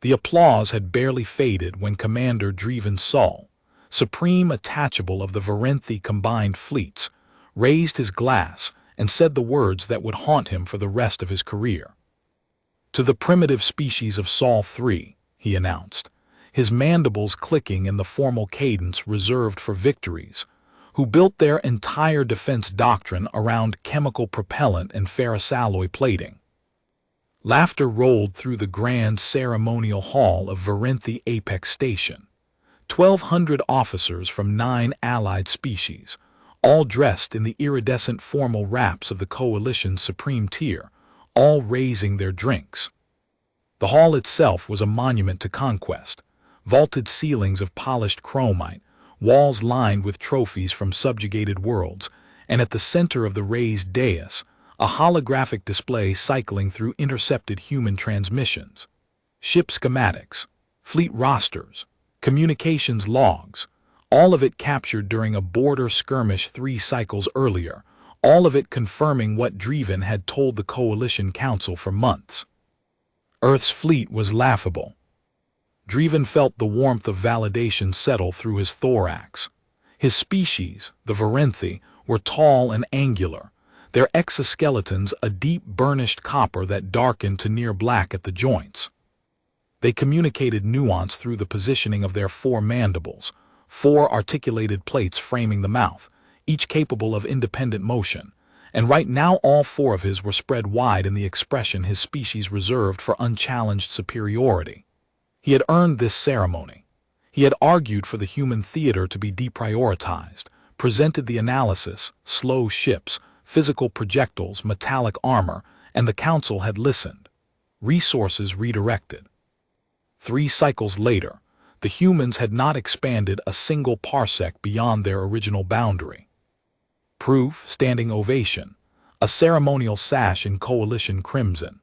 The applause had barely faded when Commander Dreven Sol, supreme attachable of the Varenthi combined fleets, raised his glass and said the words that would haunt him for the rest of his career. "To the primitive species of Sol 3, he announced, his mandibles clicking in the formal cadence reserved for victories, who built their entire defense doctrine around chemical propellant and ferrous alloy plating. Laughter rolled through the grand ceremonial hall of Varenthi Apex Station. 1,200 officers from 9 allied species, all dressed in the iridescent formal wraps of the coalition's supreme tier, all raising their drinks. The hall itself was a monument to conquest, vaulted ceilings of polished chromite, walls lined with trophies from subjugated worlds, and at the center of the raised dais, a holographic display cycling through intercepted human transmissions, ship schematics, fleet rosters, communications logs, all of it captured during a border skirmish 3 cycles earlier, all of it confirming what Dreven had told the Coalition Council for months. Earth's fleet was laughable. Dreven felt the warmth of validation settle through his thorax. His species, the Varenthi, were tall and angular, their exoskeletons a deep burnished copper that darkened to near black at the joints. They communicated nuance through the positioning of their 4 mandibles, 4 articulated plates framing the mouth, each capable of independent motion, and right now all 4 of his were spread wide in the expression his species reserved for unchallenged superiority. He had earned this ceremony. He had argued for the human theater to be deprioritized, presented the analysis, slow ships, physical projectiles, metallic armor, and the council had listened. Resources redirected. 3 cycles later, the humans had not expanded a single parsec beyond their original boundary. Proof, standing ovation, a ceremonial sash in coalition crimson.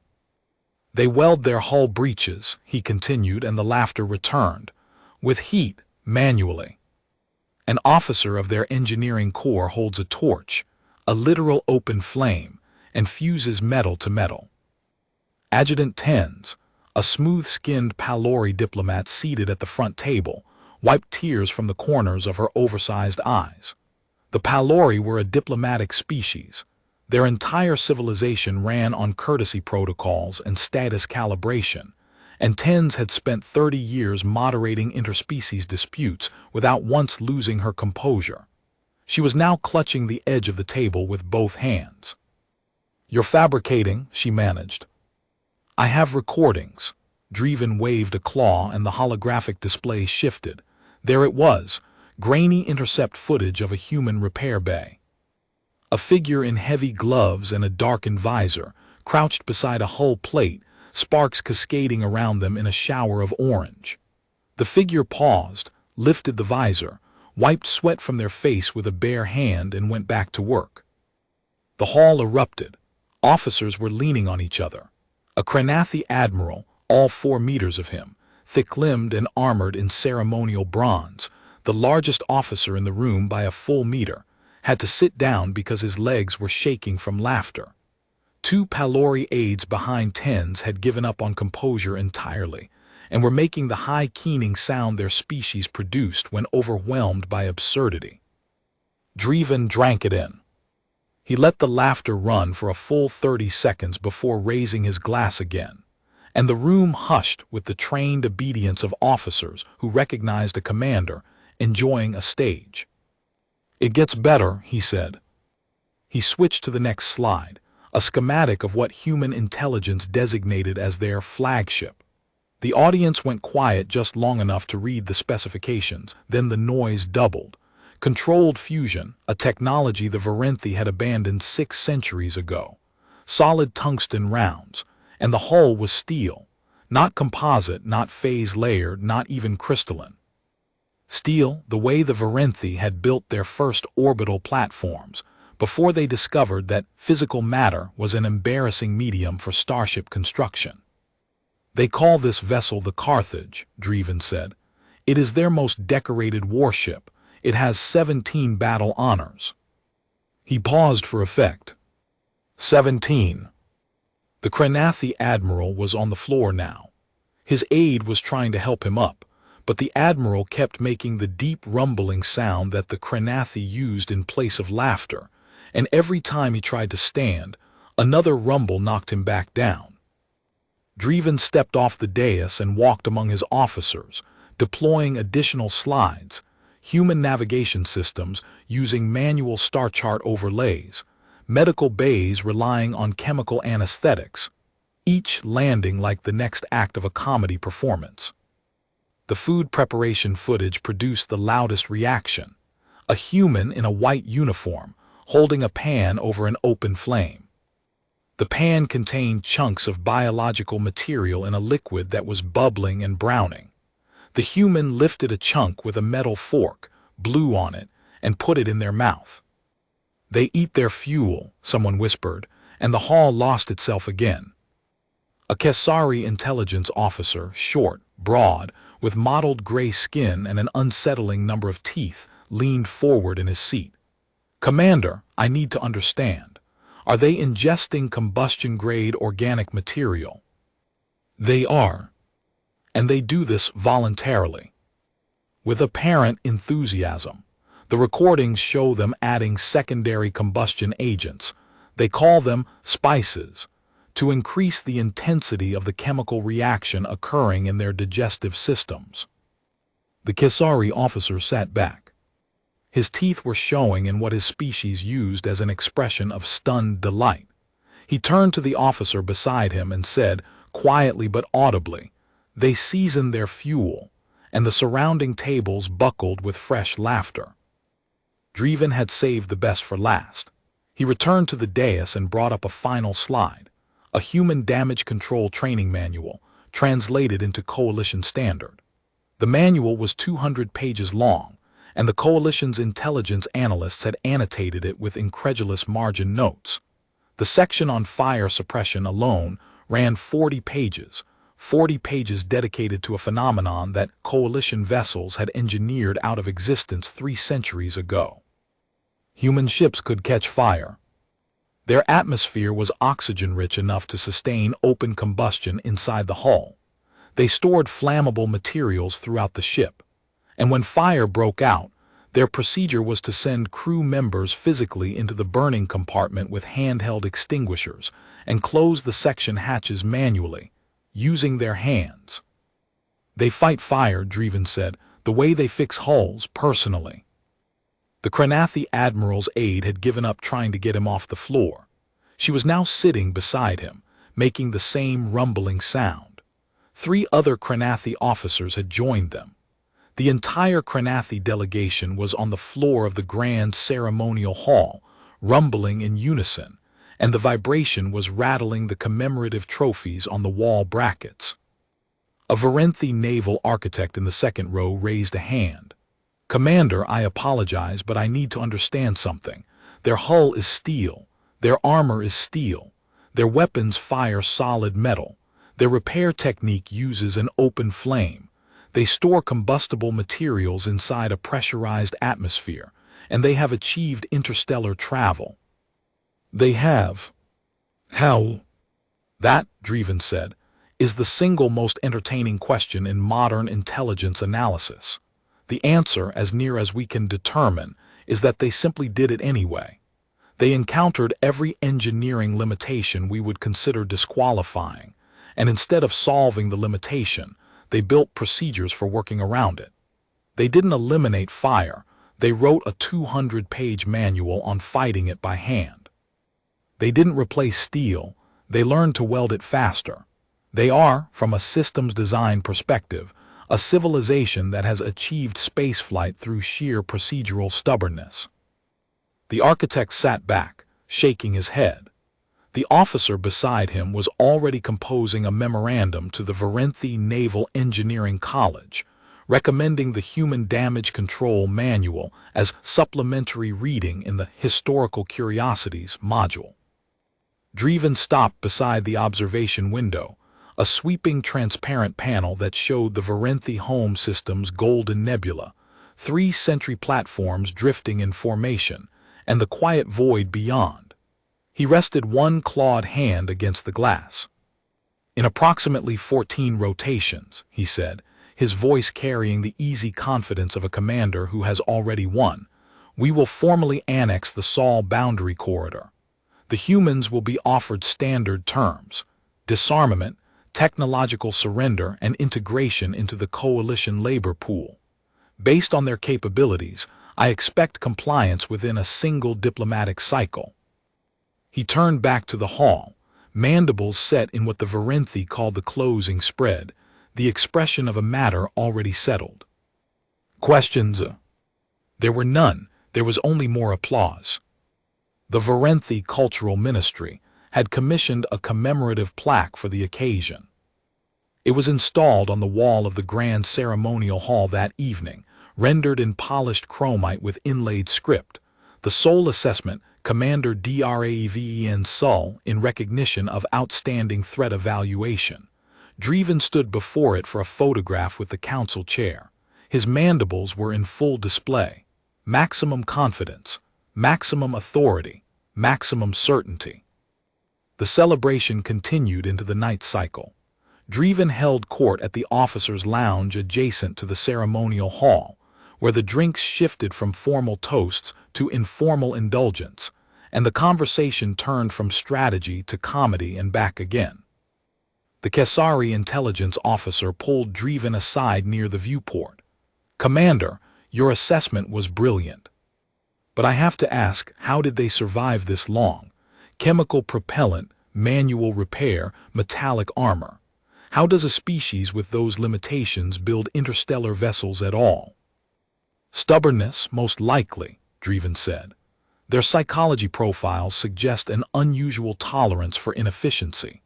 They weld their hull breaches, he continued, and the laughter returned, with heat, manually. An officer of their engineering corps holds a torch, a literal open flame, and fuses metal to metal. Adjutant Tens, a smooth-skinned Palori diplomat seated at the front table, wiped tears from the corners of her oversized eyes. The Palori were a diplomatic species. Their entire civilization ran on courtesy protocols and status calibration, and Tens had spent 30 years moderating interspecies disputes without once losing her composure. She was now clutching the edge of the table with both hands. "You're fabricating," she managed. "I have recordings." Dreven waved a claw and the holographic display shifted. There it was, grainy intercept footage of a human repair bay. A figure in heavy gloves and a darkened visor, crouched beside a hull plate, sparks cascading around them in a shower of orange. The figure paused, lifted the visor, wiped sweat from their face with a bare hand and went back to work. The hall erupted. Officers were leaning on each other. A Krenathi admiral, all 4 meters of him, thick-limbed and armored in ceremonial bronze, the largest officer in the room by a full meter, had to sit down because his legs were shaking from laughter. 2 Palori aides behind Tens had given up on composure entirely, and were making the high keening sound their species produced when overwhelmed by absurdity. Dreven drank it in. He let the laughter run for a full 30 seconds before raising his glass again, and the room hushed with the trained obedience of officers who recognized a commander enjoying a stage. "It gets better," he said. He switched to the next slide, a schematic of what human intelligence designated as their flagship. The audience went quiet just long enough to read the specifications, then the noise doubled. Controlled fusion, a technology the Varenthi had abandoned 6 centuries ago. Solid tungsten rounds, and the hull was steel. Not composite, not phase-layered, not even crystalline. Steel, the way the Varenthi had built their first orbital platforms, before they discovered that physical matter was an embarrassing medium for starship construction. "They call this vessel the Carthage," Dreven said. "It is their most decorated warship. It has 17 battle honors." He paused for effect. 17. The Krenathi admiral was on the floor now. His aide was trying to help him up, but the admiral kept making the deep rumbling sound that the Krenathi used in place of laughter, and every time he tried to stand, another rumble knocked him back down. Driven stepped off the dais and walked among his officers, deploying additional slides, human navigation systems using manual star chart overlays, medical bays relying on chemical anesthetics, each landing like the next act of a comedy performance. The food preparation footage produced the loudest reaction. A human in a white uniform, holding a pan over an open flame. The pan contained chunks of biological material in a liquid that was bubbling and browning. The human lifted a chunk with a metal fork, blew on it, and put it in their mouth. "They eat their fuel," someone whispered, and the hall lost itself again. A Kesari intelligence officer, short, broad, with mottled gray skin and an unsettling number of teeth, leaned forward in his seat. "Commander, I need to understand. Are they ingesting combustion-grade organic material?" "They are. And they do this voluntarily." With apparent enthusiasm. The recordings show them adding secondary combustion agents. They call them spices, to increase the intensity of the chemical reaction occurring in their digestive systems. The Kesari officer sat back. His teeth were showing in what his species used as an expression of stunned delight. He turned to the officer beside him and said, quietly but audibly, "They seasoned their fuel," and the surrounding tables buckled with fresh laughter. Driven had saved the best for last. He returned to the dais and brought up a final slide, a human damage control training manual, translated into Coalition standard. The manual was 200 pages long, and the Coalition's intelligence analysts had annotated it with incredulous margin notes. The section on fire suppression alone ran 40 pages dedicated to a phenomenon that Coalition vessels had engineered out of existence 3 centuries ago. Human ships could catch fire. Their atmosphere was oxygen-rich enough to sustain open combustion inside the hull. They stored flammable materials throughout the ship, and when fire broke out, their procedure was to send crew members physically into the burning compartment with handheld extinguishers and close the section hatches manually, using their hands. "They fight fire," Driven said, "the way they fix hulls personally." The Krenathi admiral's aide had given up trying to get him off the floor. She was now sitting beside him, making the same rumbling sound. 3 other Krenathi officers had joined them. The entire Krenathi delegation was on the floor of the grand ceremonial hall, rumbling in unison, and the vibration was rattling the commemorative trophies on the wall brackets. A Varenthi naval architect in the second row raised a hand. "Commander, I apologize, but I need to understand something. Their hull is steel. Their armor is steel. Their weapons fire solid metal. Their repair technique uses an open flame. They store combustible materials inside a pressurized atmosphere, and they have achieved interstellar travel." "They have. How?" "That," Driven said, "is the single most entertaining question in modern intelligence analysis. The answer, as near as we can determine, is that they simply did it anyway. They encountered every engineering limitation we would consider disqualifying, and instead of solving the limitation, they built procedures for working around it. They didn't eliminate fire, they wrote a 200-page manual on fighting it by hand. They didn't replace steel, they learned to weld it faster. They are, from a systems design perspective, a civilization that has achieved spaceflight through sheer procedural stubbornness." The architect sat back, shaking his head. The officer beside him was already composing a memorandum to the Varenthi Naval Engineering College, recommending the Human Damage Control Manual as supplementary reading in the Historical Curiosities module. Driven stopped beside the observation window, a sweeping transparent panel that showed the Varenthi home system's golden nebula, 3 sentry platforms drifting in formation, and the quiet void beyond. He rested one clawed hand against the glass. In approximately 14 rotations, he said, his voice carrying the easy confidence of a commander who has already won, we will formally annex the Sol boundary corridor. The humans will be offered standard terms: disarmament, technological surrender, and integration into the coalition labor pool. Based on their capabilities, I expect compliance within a single diplomatic cycle. He turned back to the hall, mandibles set in what the Varenthi called the closing spread, the expression of a matter already settled. Questions? There were none. There was only more applause. The Varenthi Cultural Ministry had commissioned a commemorative plaque for the occasion. It was installed on the wall of the Grand Ceremonial Hall that evening, rendered in polished chromite with inlaid script, the Sol assessment, Commander Draven Sol, in recognition of outstanding threat evaluation. Dreven stood before it for a photograph with the council chair. His mandibles were in full display. Maximum confidence, maximum authority, maximum certainty. The celebration continued into the night cycle. Dreven held court at the officers' lounge adjacent to the ceremonial hall, where the drinks shifted from formal toasts to informal indulgence, and the conversation turned from strategy to comedy and back again. The Kesari intelligence officer pulled Dreven aside near the viewport. "Commander, your assessment was brilliant. But I have to ask, how did they survive this long? Chemical propellant, manual repair, metallic armor. How does a species with those limitations build interstellar vessels at all?" "Stubbornness, most likely," Dreven said. "Their psychology profiles suggest an unusual tolerance for inefficiency.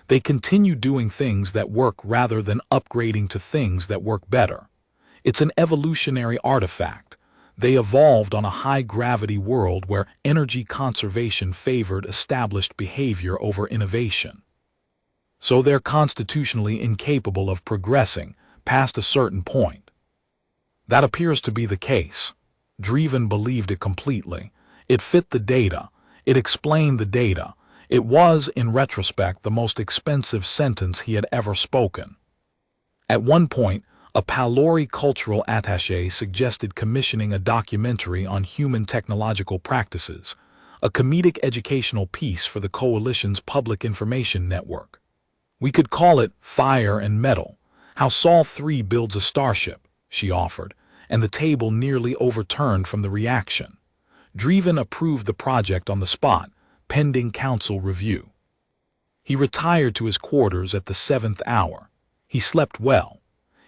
They continue doing things that work rather than upgrading to things that work better. It's an evolutionary artifact. They evolved on a high-gravity world where energy conservation favored established behavior over innovation. So they're constitutionally incapable of progressing past a certain point." That appears to be the case. Dreven believed it completely. It fit the data. It explained the data. It was, in retrospect, the most expensive sentence he had ever spoken. At one point, a Palori cultural attaché suggested commissioning a documentary on human technological practices, a comedic educational piece for the Coalition's public information network. "We could call it Fire and Metal, How Sol 3 Builds a Starship," she offered, and the table nearly overturned from the reaction. Dreven approved the project on the spot, pending council review. He retired to his quarters at the 7th hour. He slept well.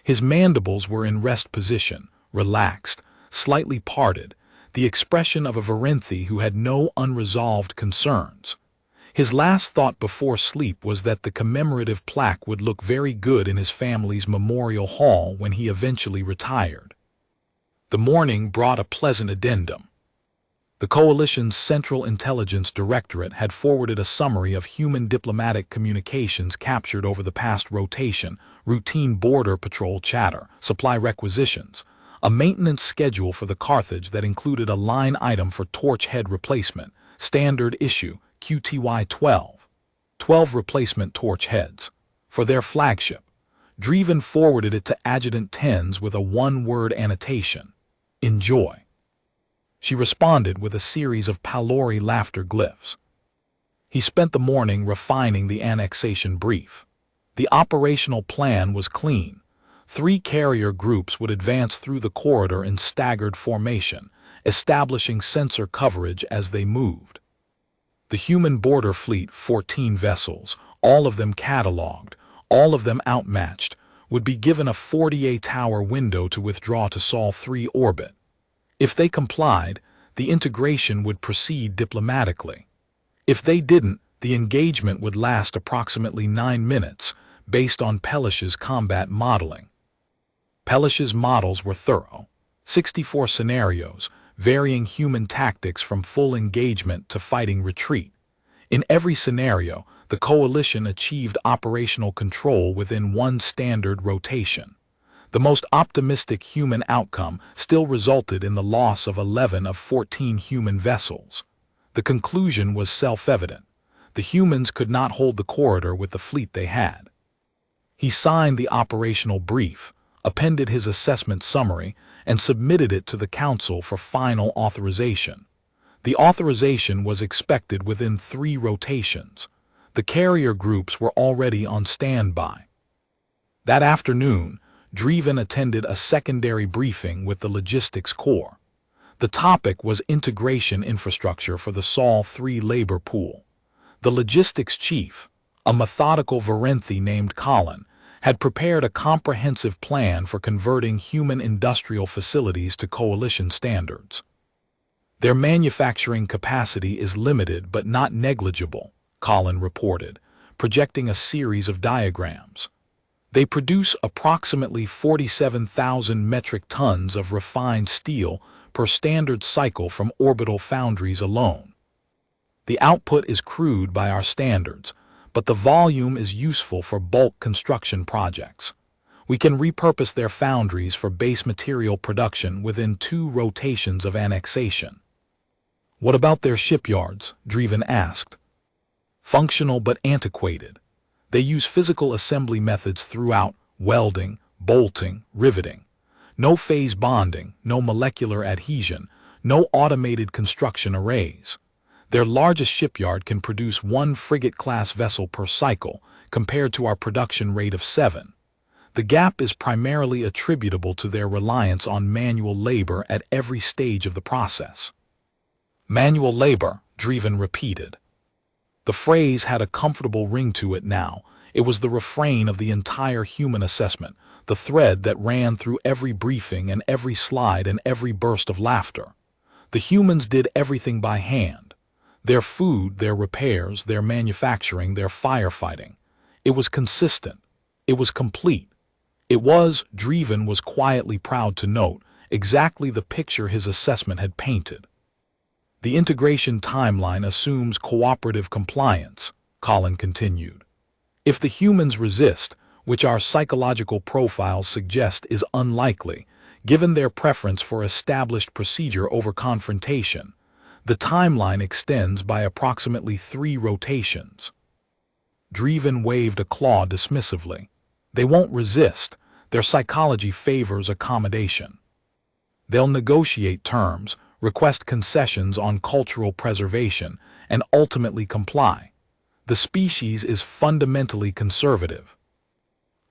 His mandibles were in rest position, relaxed, slightly parted, the expression of a Varenthi who had no unresolved concerns. His last thought before sleep was that the commemorative plaque would look very good in his family's memorial hall when he eventually retired. The morning brought a pleasant addendum. The Coalition's Central Intelligence Directorate had forwarded a summary of human diplomatic communications captured over the past rotation, routine border patrol chatter, supply requisitions, a maintenance schedule for the Carthage that included a line item for torch head replacement, standard issue, QTY 12 replacement torch heads. For their flagship, Dreven forwarded it to Adjutant Tens with a one-word annotation: "Enjoy." She responded with a series of Palori laughter glyphs. He spent the morning refining the annexation brief. The operational plan was clean. 3 carrier groups would advance through the corridor in staggered formation, establishing sensor coverage as they moved. The human border fleet, 14 vessels, all of them catalogued, all of them outmatched, would be given a 48-hour window to withdraw to Sol 3 orbit. If they complied, the integration would proceed diplomatically. If they didn't, the engagement would last approximately 9 minutes, based on Pelish's combat modeling. Pelish's models were thorough. 64 scenarios, varying human tactics from full engagement to fighting retreat. In every scenario, the Coalition achieved operational control within one standard rotation. The most optimistic human outcome still resulted in the loss of 11 of 14 human vessels. The conclusion was self-evident. The humans could not hold the corridor with the fleet they had. He signed the operational brief, appended his assessment summary, and submitted it to the council for final authorization. The authorization was expected within 3 rotations. The carrier groups were already on standby. That afternoon, Dreven attended a secondary briefing with the logistics corps. The topic was integration infrastructure for the Sol 3 labor pool. The logistics chief, a methodical Varenthi named Colin, had prepared a comprehensive plan for converting human industrial facilities to coalition standards. Their manufacturing capacity is limited but not negligible, Colin reported, projecting a series of diagrams. They produce approximately 47,000 metric tons of refined steel per standard cycle from orbital foundries alone. The output is crude by our standards, but the volume is useful for bulk construction projects. We can repurpose their foundries for base material production within 2 rotations of annexation. What about their shipyards? Dreven asked. Functional but antiquated. They use physical assembly methods throughout: welding, bolting, riveting. No phase bonding, no molecular adhesion, no automated construction arrays. Their largest shipyard can produce 1 frigate-class vessel per cycle, compared to our production rate of 7. The gap is primarily attributable to their reliance on manual labor at every stage of the process. Manual labor, Dreven repeated. The phrase had a comfortable ring to it now. It was the refrain of the entire human assessment, the thread that ran through every briefing and every slide and every burst of laughter. The humans did everything by hand. Their food, their repairs, their manufacturing, their firefighting. It was consistent. It was complete. It was, Dreven was quietly proud to note, exactly the picture his assessment had painted. The integration timeline assumes cooperative compliance, Colin continued. If the humans resist, which our psychological profiles suggest is unlikely, given their preference for established procedure over confrontation, the timeline extends by approximately 3 rotations. Dreven waved a claw dismissively. They won't resist. Their psychology favors accommodation. They'll negotiate terms, request concessions on cultural preservation, and ultimately comply. The species is fundamentally conservative.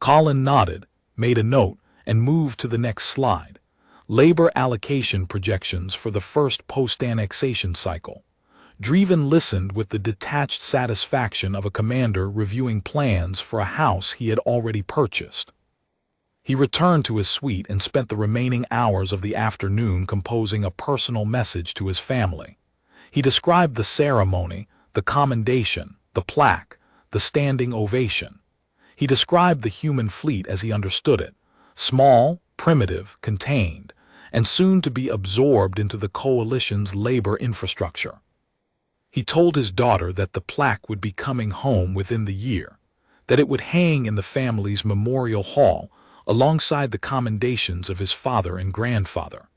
Colin nodded, made a note, and moved to the next slide. Labor allocation projections for the first post-annexation cycle. Dreven listened with the detached satisfaction of a commander reviewing plans for a house he had already purchased. He returned to his suite and spent the remaining hours of the afternoon composing a personal message to his family. He described the ceremony, the commendation, the plaque, the standing ovation. He described the human fleet as he understood it: small, primitive, contained, and soon to be absorbed into the coalition's labor infrastructure. He told his daughter that the plaque would be coming home within the year, that it would hang in the family's memorial hall alongside the commendations of his father and grandfather.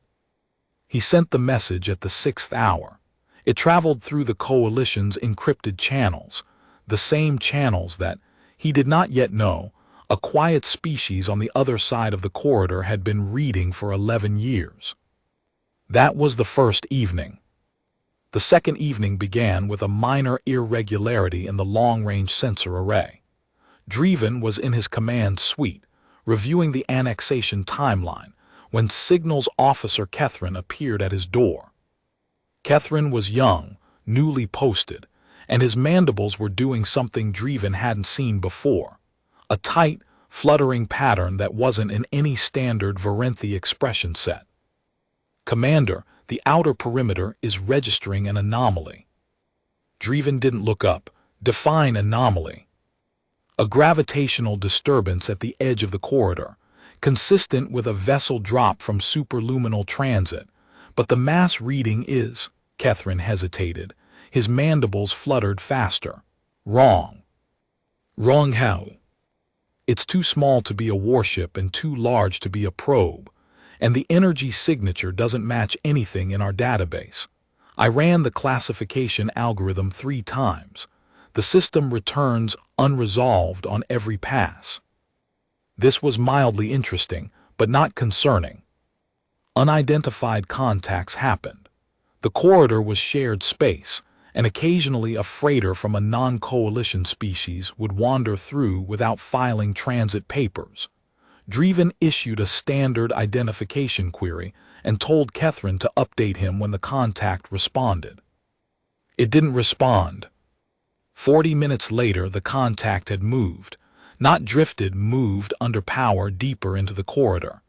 He sent the message at the 6th hour. It traveled through the coalition's encrypted channels, the same channels that, he did not yet know, a quiet species on the other side of the corridor had been reading for 11 years. That was the first evening. The second evening began with a minor irregularity in the long-range sensor array. Dreven was in his command suite, reviewing the annexation timeline, when Signals Officer Catherine appeared at his door. Catherine was young, newly posted, and his mandibles were doing something Dreven hadn't seen before. A tight, fluttering pattern that wasn't in any standard Varenthi expression set. "Commander, the outer perimeter is registering an anomaly." Dreven didn't look up. "Define anomaly." "A gravitational disturbance at the edge of the corridor, consistent with a vessel drop from superluminal transit, but the mass reading is..." Catherine hesitated. His mandibles fluttered faster. "Wrong." "Wrong how?" "It's too small to be a warship and too large to be a probe, and the energy signature doesn't match anything in our database. I ran the classification algorithm 3 times. The system returns unresolved on every pass." This was mildly interesting, but not concerning. Unidentified contacts happened. The corridor was shared space, and occasionally a freighter from a non-coalition species would wander through without filing transit papers. Dreven issued a standard identification query and told Catherine to update him when the contact responded. It didn't respond. 40 minutes later, the contact had moved. Not drifted, moved under power deeper into the corridor.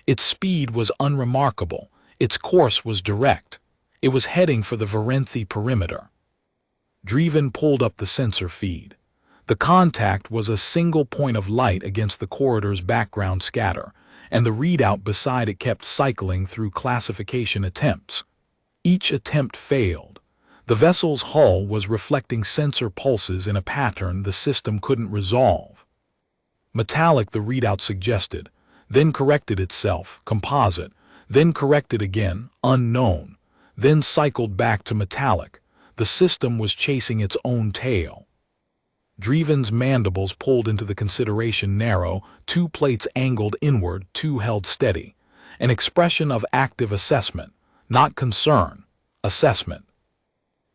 Its speed was unremarkable. Its course was direct. It was heading for the Varenthi perimeter. Dreven pulled up the sensor feed. The contact was a single point of light against the corridor's background scatter, and the readout beside it kept cycling through classification attempts. Each attempt failed. The vessel's hull was reflecting sensor pulses in a pattern the system couldn't resolve. Metallic, the readout suggested, then corrected itself, composite, then corrected again, unknown, then cycled back to metallic. The system was chasing its own tail. Dreven's mandibles pulled into the consideration narrow, two plates angled inward, two held steady. An expression of active assessment, not concern, assessment.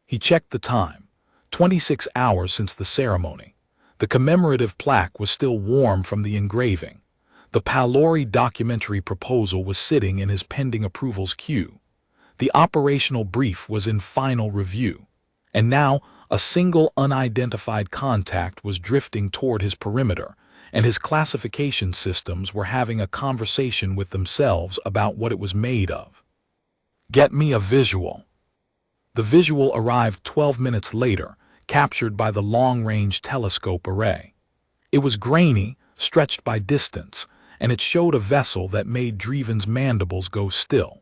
He checked the time. 26 hours since the ceremony. The commemorative plaque was still warm from the engraving. The Palori documentary proposal was sitting in his pending approvals queue. The operational brief was in final review. And now, a single unidentified contact was drifting toward his perimeter, and his classification systems were having a conversation with themselves about what it was made of. Get me a visual. The visual arrived 12 minutes later, captured by the long-range telescope array. It was grainy, stretched by distance, and it showed a vessel that made Dreven's mandibles go still.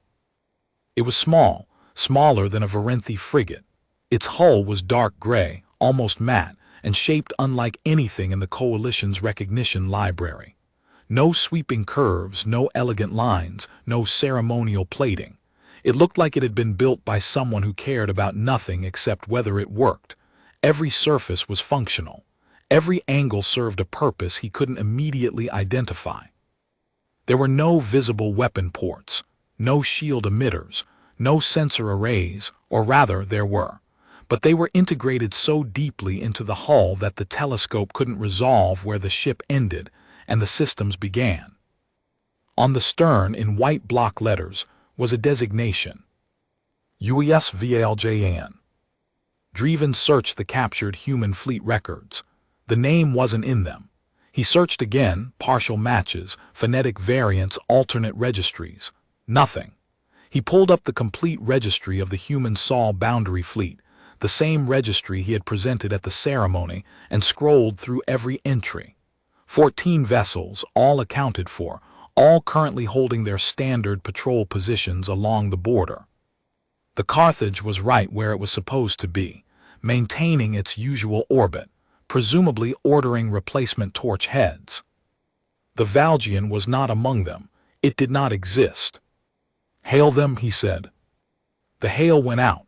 It was small, smaller than a Varenthi frigate. Its hull was dark gray, almost matte, and shaped unlike anything in the Coalition's recognition library. No sweeping curves, no elegant lines, no ceremonial plating. It looked like it had been built by someone who cared about nothing except whether it worked. Every surface was functional. Every angle served a purpose he couldn't immediately identify. There were no visible weapon ports, no shield emitters, no sensor arrays, or rather there were. But they were integrated so deeply into the hull that the telescope couldn't resolve where the ship ended and the systems began. On the stern, in white block letters, was a designation. UES VLJN. Dreven searched the captured human fleet records. The name wasn't in them. He searched again, partial matches, phonetic variants, alternate registries. Nothing. He pulled up the complete registry of the human Sol boundary fleet, the same registry he had presented at the ceremony, and scrolled through every entry. 14 vessels, all accounted for, all currently holding their standard patrol positions along the border. The Carthage was right where it was supposed to be, maintaining its usual orbit, presumably ordering replacement torch heads. The Valgian was not among them. It did not exist. "Hail them," he said. The hail went out.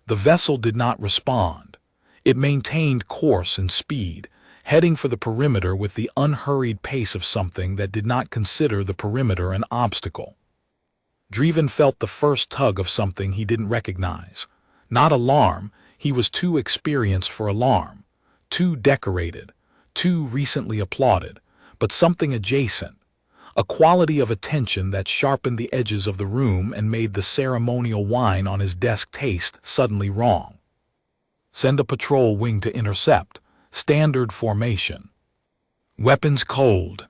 The vessel did not respond. It maintained course and speed, heading for the perimeter with the unhurried pace of something that did not consider the perimeter an obstacle. Dreven felt the first tug of something he didn't recognize. Not alarm, he was too experienced for alarm, too decorated, too recently applauded, but something adjacent, a quality of attention that sharpened the edges of the room and made the ceremonial wine on his desk taste suddenly wrong. Send a patrol wing to intercept. Standard formation. Weapons cold.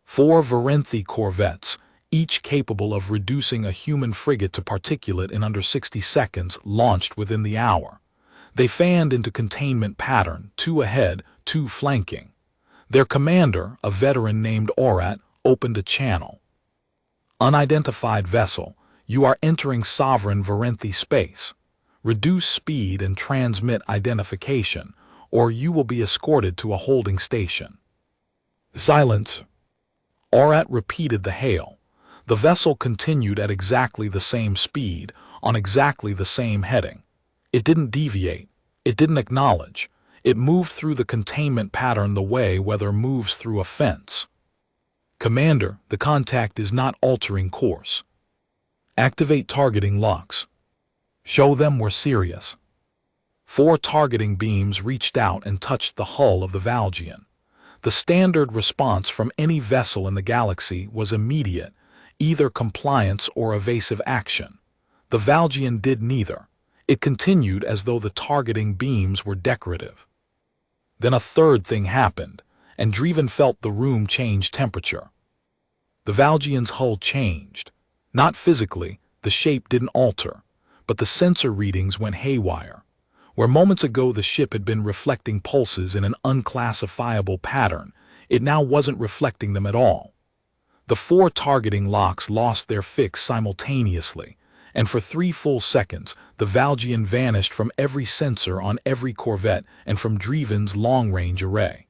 4 Varenthi corvettes, each capable of reducing a human frigate to particulate in under 60 seconds, launched within the hour. They fanned into containment pattern, 2 ahead, 2 flanking. Their commander, a veteran named Orat, opened a channel. Unidentified vessel, you are entering sovereign Varenthi space. Reduce speed and transmit identification, or you will be escorted to a holding station. Silence. Orat repeated the hail. The vessel continued at exactly the same speed, on exactly the same heading. It didn't deviate. It didn't acknowledge. It moved through the containment pattern the way weather moves through a fence. Commander, the contact is not altering course. Activate targeting locks. Show them we're serious. 4 targeting beams reached out and touched the hull of the Valgian. The standard response from any vessel in the galaxy was immediate, either compliance or evasive action. The Valgian did neither. It continued as though the targeting beams were decorative. Then a third thing happened, and Dreven felt the room change temperature. The Valgian's hull changed. Not physically, the shape didn't alter, but the sensor readings went haywire. Where moments ago the ship had been reflecting pulses in an unclassifiable pattern, it now wasn't reflecting them at all. The 4 targeting locks lost their fix simultaneously, and for 3 full seconds the Valgian vanished from every sensor on every corvette and from Dreven's long-range array.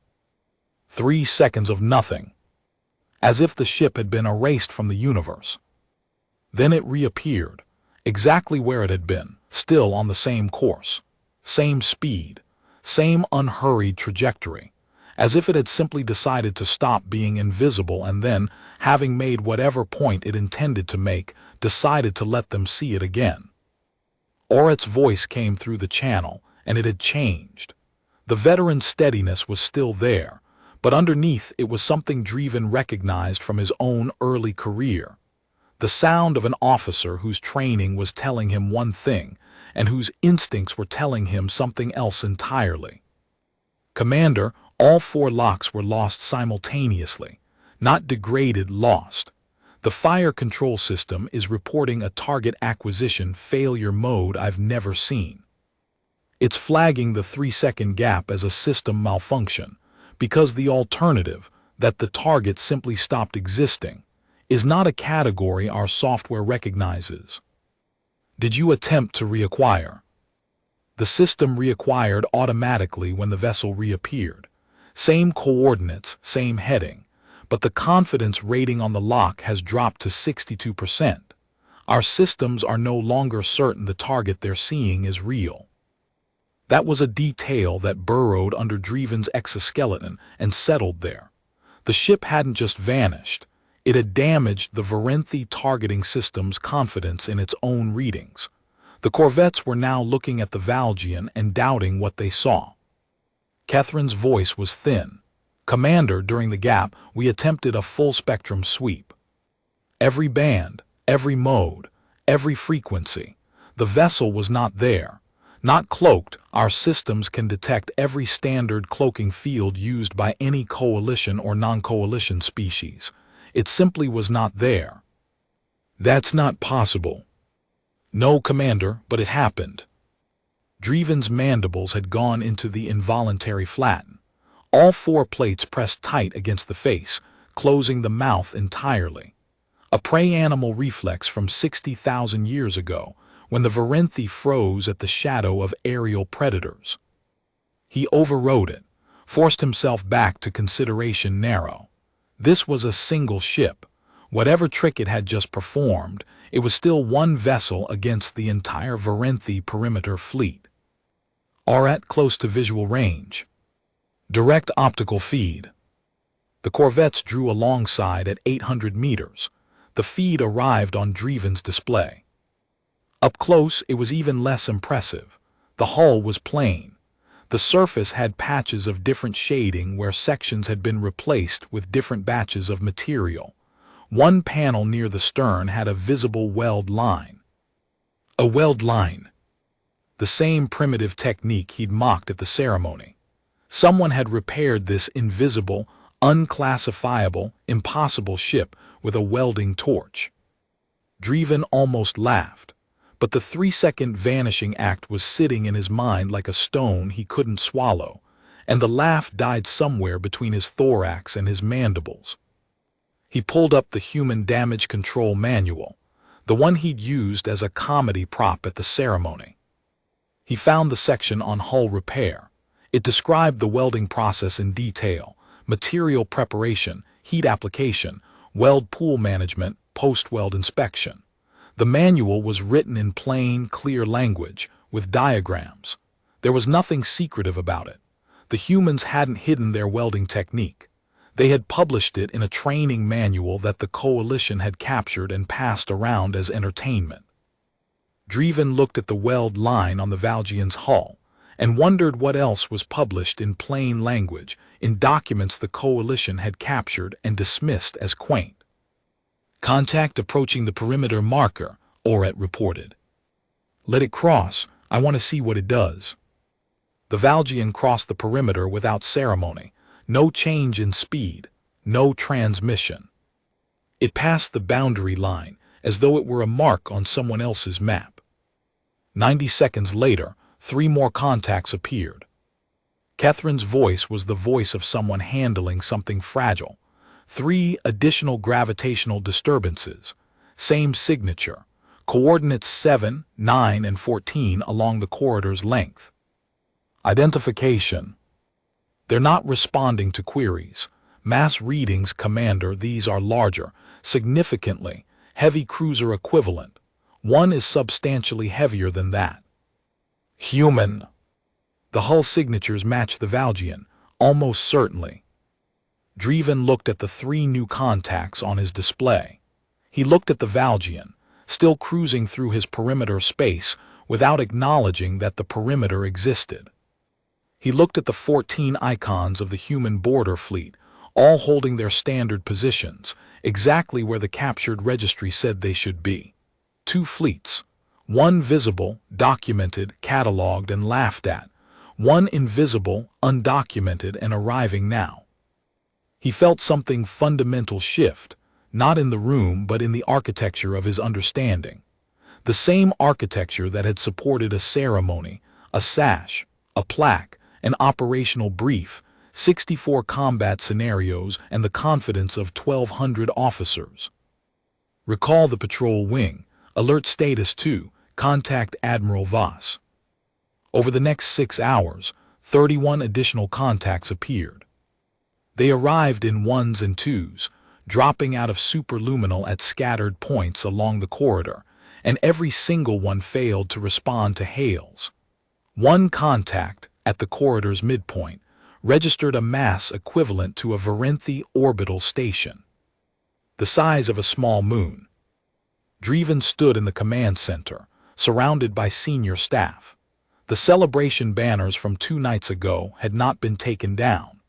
3 seconds of nothing, as if the ship had been erased from the universe. Then it reappeared, exactly where it had been, still on the same course, same speed, same unhurried trajectory, as if it had simply decided to stop being invisible and then, having made whatever point it intended to make, decided to let them see it again. Oret's voice came through the channel, and it had changed. The veteran's steadiness was still there, but underneath it was something Dreven recognized from his own early career. The sound of an officer whose training was telling him one thing, and whose instincts were telling him something else entirely. Commander, all 4 locks were lost simultaneously, not degraded, lost. The fire control system is reporting a target acquisition failure mode I've never seen. It's flagging the 3-second gap as a system malfunction, because the alternative, that the target simply stopped existing, is not a category our software recognizes. Did you attempt to reacquire? The system reacquired automatically when the vessel reappeared. Same coordinates, same heading, but the confidence rating on the lock has dropped to 62%. Our systems are no longer certain the target they're seeing is real. That was a detail that burrowed under Dreven's exoskeleton and settled there. The ship hadn't just vanished. It had damaged the Varenthi targeting system's confidence in its own readings. The corvettes were now looking at the Valgian and doubting what they saw. Catherine's voice was thin. Commander, during the gap, we attempted a full-spectrum sweep. Every band, every mode, every frequency. The vessel was not there. Not cloaked, our systems can detect every standard cloaking field used by any coalition or non-coalition species. It simply was not there. That's not possible. No, Commander, but it happened. Dreven's mandibles had gone into the involuntary flatten. All 4 plates pressed tight against the face, closing the mouth entirely. A prey animal reflex from 60,000 years ago, when the Varenthi froze at the shadow of aerial predators. He overrode it, forced himself back to consideration narrow. This was a single ship. Whatever trick it had just performed, it was still one vessel against the entire Varenthi perimeter fleet. Oret close to visual range. Direct optical feed. The corvettes drew alongside at 800 meters. The feed arrived on Dreven's display. Up close, it was even less impressive. The hull was plain. The surface had patches of different shading where sections had been replaced with different batches of material. One panel near the stern had a visible weld line. A weld line. The same primitive technique he'd mocked at the ceremony. Someone had repaired this invisible, unclassifiable, impossible ship with a welding torch. Dreven almost laughed. But the 3-second vanishing act was sitting in his mind like a stone he couldn't swallow, and the laugh died somewhere between his thorax and his mandibles. He pulled up the human damage control manual, the one he'd used as a comedy prop at the ceremony. He found the section on hull repair. It described the welding process in detail: material preparation, heat application, weld pool management, post-weld inspection. The manual was written in plain, clear language, with diagrams. There was nothing secretive about it. The humans hadn't hidden their welding technique. They had published it in a training manual that the coalition had captured and passed around as entertainment. Dreven looked at the weld line on the Valgian's hull and wondered what else was published in plain language in documents the coalition had captured and dismissed as quaint. "Contact approaching the perimeter marker," Oret reported. "Let it cross. I want to see what it does." The Valgian crossed the perimeter without ceremony, no change in speed, no transmission. It passed the boundary line as though it were a mark on someone else's map. 90 seconds later, 3 more contacts appeared. Catherine's voice was the voice of someone handling something fragile. 3 additional gravitational disturbances, same signature, coordinates 7, 9, and 14 along the corridor's length. Identification. They're not responding to queries. Mass readings, Commander. These are larger, significantly, heavy cruiser equivalent. One is substantially heavier than that. Human. The hull signatures match the Valgian, almost certainly. Dreven looked at the 3 new contacts on his display. He looked at the Valgian, still cruising through his perimeter space without acknowledging that the perimeter existed. He looked at the 14 icons of the human border fleet, all holding their standard positions, exactly where the captured registry said they should be. 2 fleets. 1 visible, documented, catalogued, and laughed at. 1 invisible, undocumented, and arriving now. He felt something fundamental shift, not in the room but in the architecture of his understanding. The same architecture that had supported a ceremony, a sash, a plaque, an operational brief, 64 combat scenarios, and the confidence of 1,200 officers. Recall the patrol wing. Alert status 2. Contact Admiral Voss. Over the next 6 hours, 31 additional contacts appeared. They arrived in 1s and 2s, dropping out of superluminal at scattered points along the corridor, and every single one failed to respond to hails. 1 contact, at the corridor's midpoint, registered a mass equivalent to a Varenthi orbital station, the size of a small moon. Dreven stood in the command center, surrounded by senior staff. The celebration banners from 2 nights ago had not been taken down.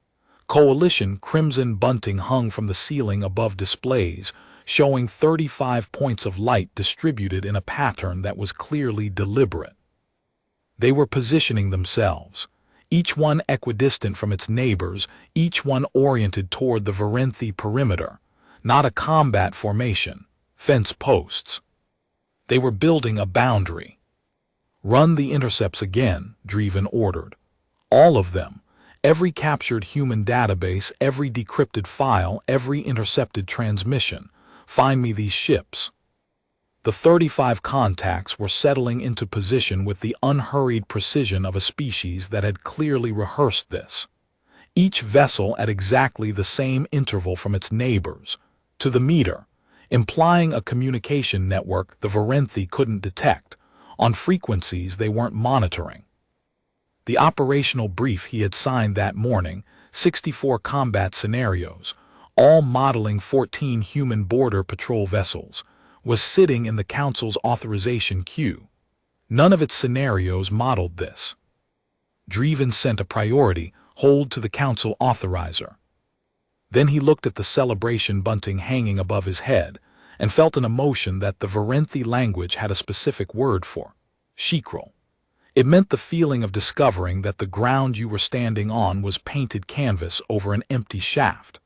Coalition crimson bunting hung from the ceiling above displays, showing 35 points of light distributed in a pattern that was clearly deliberate. They were positioning themselves, each one equidistant from its neighbors, each one oriented toward the Varenthi perimeter, not a combat formation, fence posts. They were building a boundary. "Run the intercepts again," Dreven ordered. "All of them. Every captured human database, every decrypted file, every intercepted transmission. Find me these ships." The 35 contacts were settling into position with the unhurried precision of a species that had clearly rehearsed this. Each vessel at exactly the same interval from its neighbors, to the meter, implying a communication network the Varenthi couldn't detect, on frequencies they weren't monitoring. The operational brief he had signed that morning, 64 combat scenarios, all modeling 14 human border patrol vessels, was sitting in the Council's authorization queue. None of its scenarios modeled this. Dreven sent a priority hold to the Council authorizer. Then he looked at the celebration bunting hanging above his head and felt an emotion that the Varenthi language had a specific word for: shikral. It meant the feeling of discovering that the ground you were standing on was painted canvas over an empty shaft.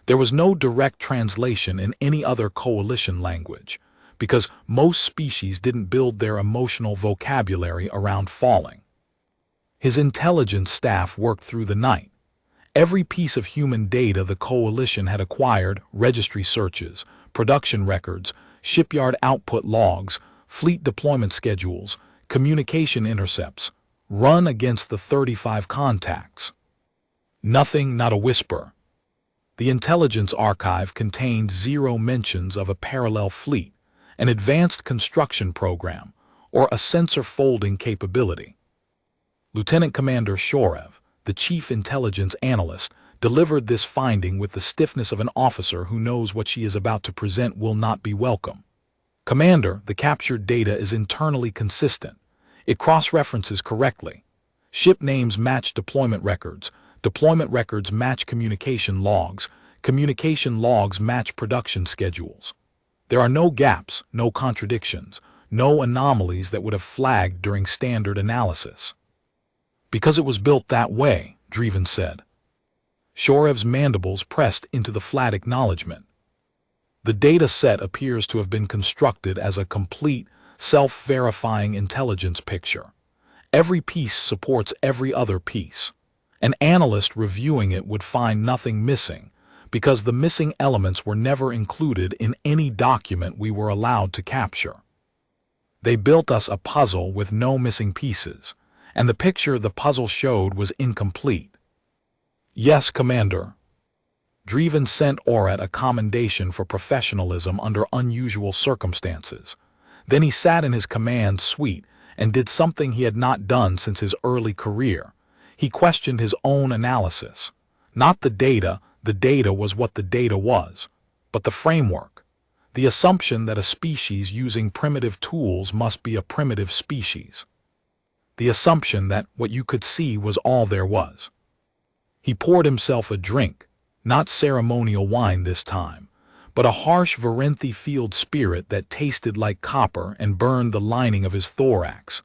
There was no direct translation in any other coalition language, because most species didn't build their emotional vocabulary around falling. His intelligence staff worked through the night. Every piece of human data the coalition had acquired, registry searches, production records, shipyard output logs, fleet deployment schedules, communication intercepts, run against the 35 contacts. Nothing, not a whisper. The intelligence archive contained 0 mentions of a parallel fleet, an advanced construction program, or a sensor folding capability. Lieutenant Commander Shorev, the chief intelligence analyst, delivered this finding with the stiffness of an officer who knows what she is about to present will not be welcome. Commander, the captured data is internally consistent. It cross-references correctly. Ship names match deployment records match communication logs match production schedules. There are no gaps, no contradictions, no anomalies that would have flagged during standard analysis. Because it was built that way, Dreven said. Shorev's mandibles pressed into the flat acknowledgement. The data set appears to have been constructed as a complete, self-verifying intelligence picture. Every piece supports every other piece. An analyst reviewing it would find nothing missing, because the missing elements were never included in any document we were allowed to capture. They built us a puzzle with no missing pieces, and the picture the puzzle showed was incomplete. Yes, Commander. Dreven sent Orat a commendation for professionalism under unusual circumstances. Then he sat in his command suite and did something he had not done since his early career. He questioned his own analysis. Not the data was what the data was, but the framework. The assumption that a species using primitive tools must be a primitive species. The assumption that what you could see was all there was. He poured himself a drink, not ceremonial wine this time, but a harsh Varenthi field spirit that tasted like copper and burned the lining of his thorax,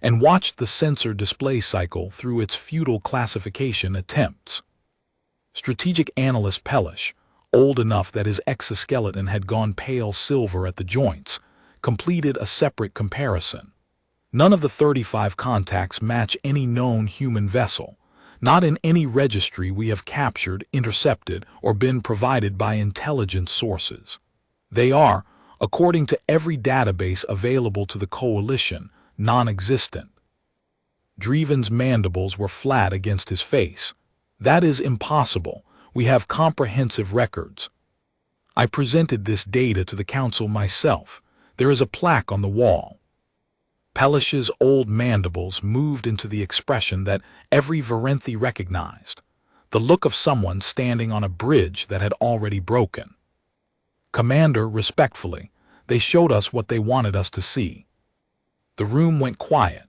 and watched the sensor display cycle through its futile classification attempts. Strategic analyst Pellish, old enough that his exoskeleton had gone pale silver at the joints, completed a separate comparison. None of the 35 contacts match any known human vessel, not in any registry we have captured, intercepted, or been provided by intelligence sources. They are, according to every database available to the Coalition, non-existent. Dreven's mandibles were flat against his face. That is impossible. We have comprehensive records. I presented this data to the Council myself. There is a plaque on the wall. Pellish's old mandibles moved into the expression that every Varenthi recognized, the look of someone standing on a bridge that had already broken. Commander, respectfully, they showed us what they wanted us to see. The room went quiet.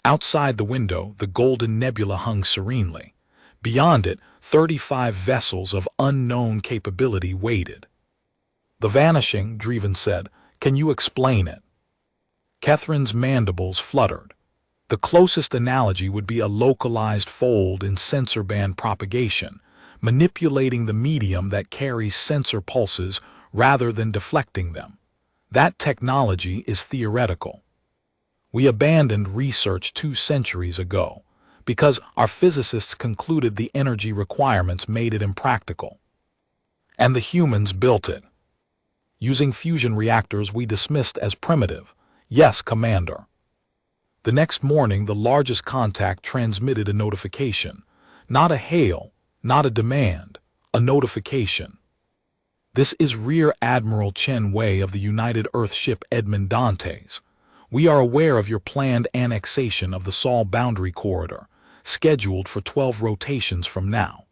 Outside the window, the golden nebula hung serenely. Beyond it, 35 vessels of unknown capability waited. The vanishing, Dreven said. Can you explain it? Catherine's mandibles fluttered. The closest analogy would be a localized fold in sensor band propagation, manipulating the medium that carries sensor pulses rather than deflecting them. That technology is theoretical. We abandoned research 2 centuries ago because our physicists concluded the energy requirements made it impractical. And the humans built it. Using fusion reactors we dismissed as primitive. Yes, Commander. The next morning, the largest contact transmitted a notification. Not a hail, not a demand, a notification. This is Rear Admiral Chen Wei of the United Earth ship Edmond Dantes. We are aware of your planned annexation of the Sol boundary corridor, scheduled for 12 rotations from now.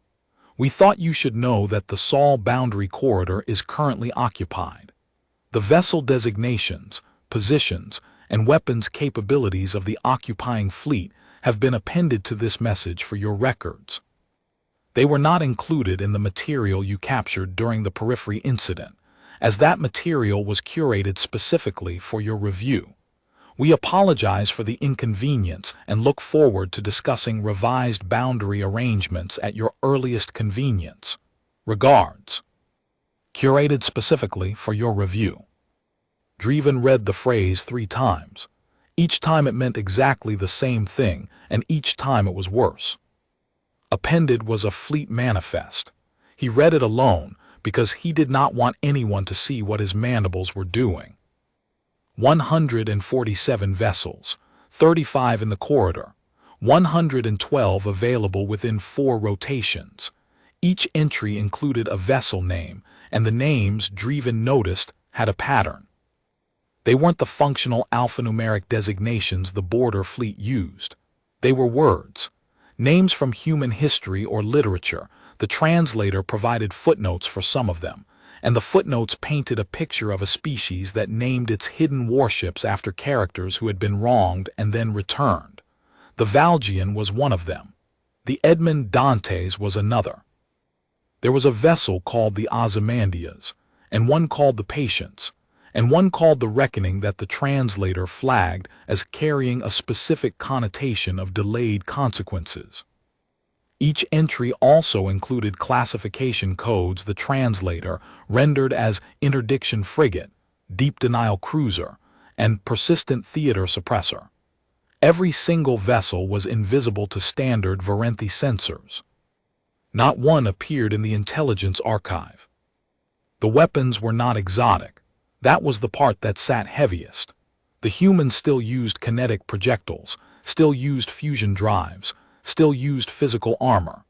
We thought you should know that the Sol boundary corridor is currently occupied. The vessel designations, positions, and weapons capabilities of the occupying fleet have been appended to this message for your records. They were not included in the material you captured during the Periphery incident, as that material was curated specifically for your review. We apologize for the inconvenience and look forward to discussing revised boundary arrangements at your earliest convenience. Regards. Curated specifically for your review. Dreven read the phrase 3 times. Each time it meant exactly the same thing, and each time it was worse. Appended was a fleet manifest. He read it alone because he did not want anyone to see what his mandibles were doing. 147 vessels, 35 in the corridor, 112 available within 4 rotations. Each entry included a vessel name, and the names Dreven noticed had a pattern. They weren't the functional alphanumeric designations the border fleet used. They were words, names from human history or literature, The translator provided footnotes for some of them, and the footnotes painted a picture of a species that named its hidden warships after characters who had been wronged and then returned. The Valgian was one of them. The Edmond Dantes was another. There was a vessel called the Ozymandias, and one called the Patience, and one called the Reckoning that the translator flagged as carrying a specific connotation of delayed consequences. Each entry also included classification codes the translator rendered as interdiction frigate, deep denial cruiser, and persistent theater suppressor. Every single vessel was invisible to standard Varenthi sensors. Not one appeared in the intelligence archive. The weapons were not exotic. That was the part that sat heaviest. The humans still used kinetic projectiles, still used fusion drives, still used physical armor.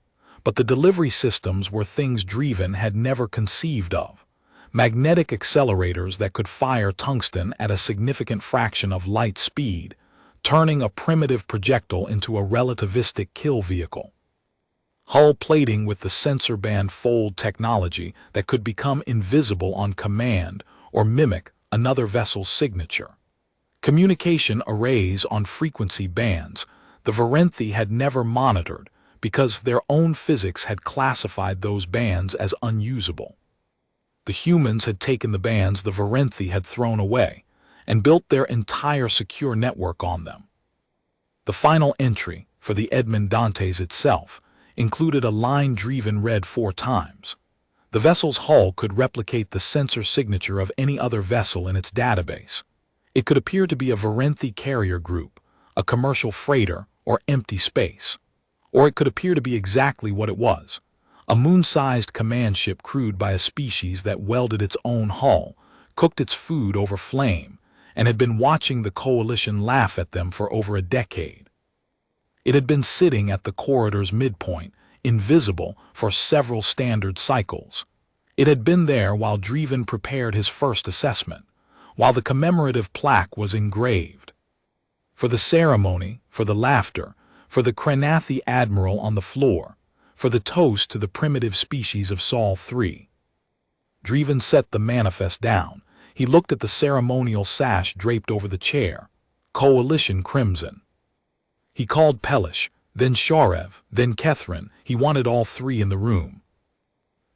But the delivery systems were things Driven had never conceived of. Magnetic accelerators that could fire tungsten at a significant fraction of light speed, turning a primitive projectile into a relativistic kill vehicle. Hull plating with the sensor band fold technology that could become invisible on command or mimic another vessel's signature. Communication arrays on frequency bands the Varenthi had never monitored because their own physics had classified those bands as unusable. The humans had taken the bands the Varenthi had thrown away and built their entire secure network on them. The final entry, for the Edmond Dantes itself, included a line Driven read 4 times. The vessel's hull could replicate the sensor signature of any other vessel in its database. It could appear to be a Varenthi carrier group, a commercial freighter, or empty space. Or it could appear to be exactly what it was, a moon-sized command ship crewed by a species that welded its own hull, cooked its food over flame, and had been watching the coalition laugh at them for over a decade. It had been sitting at the corridor's midpoint, invisible for several standard cycles. It had been there while Driven prepared his first assessment, while the commemorative plaque was engraved. For the ceremony, for the laughter, for the Krenathi admiral on the floor, for the toast to the primitive species of Sol 3. Driven set the manifest down. He looked at the ceremonial sash draped over the chair, coalition crimson. He called Pelish, then Sharev, then Kethren. He wanted all 3 in the room.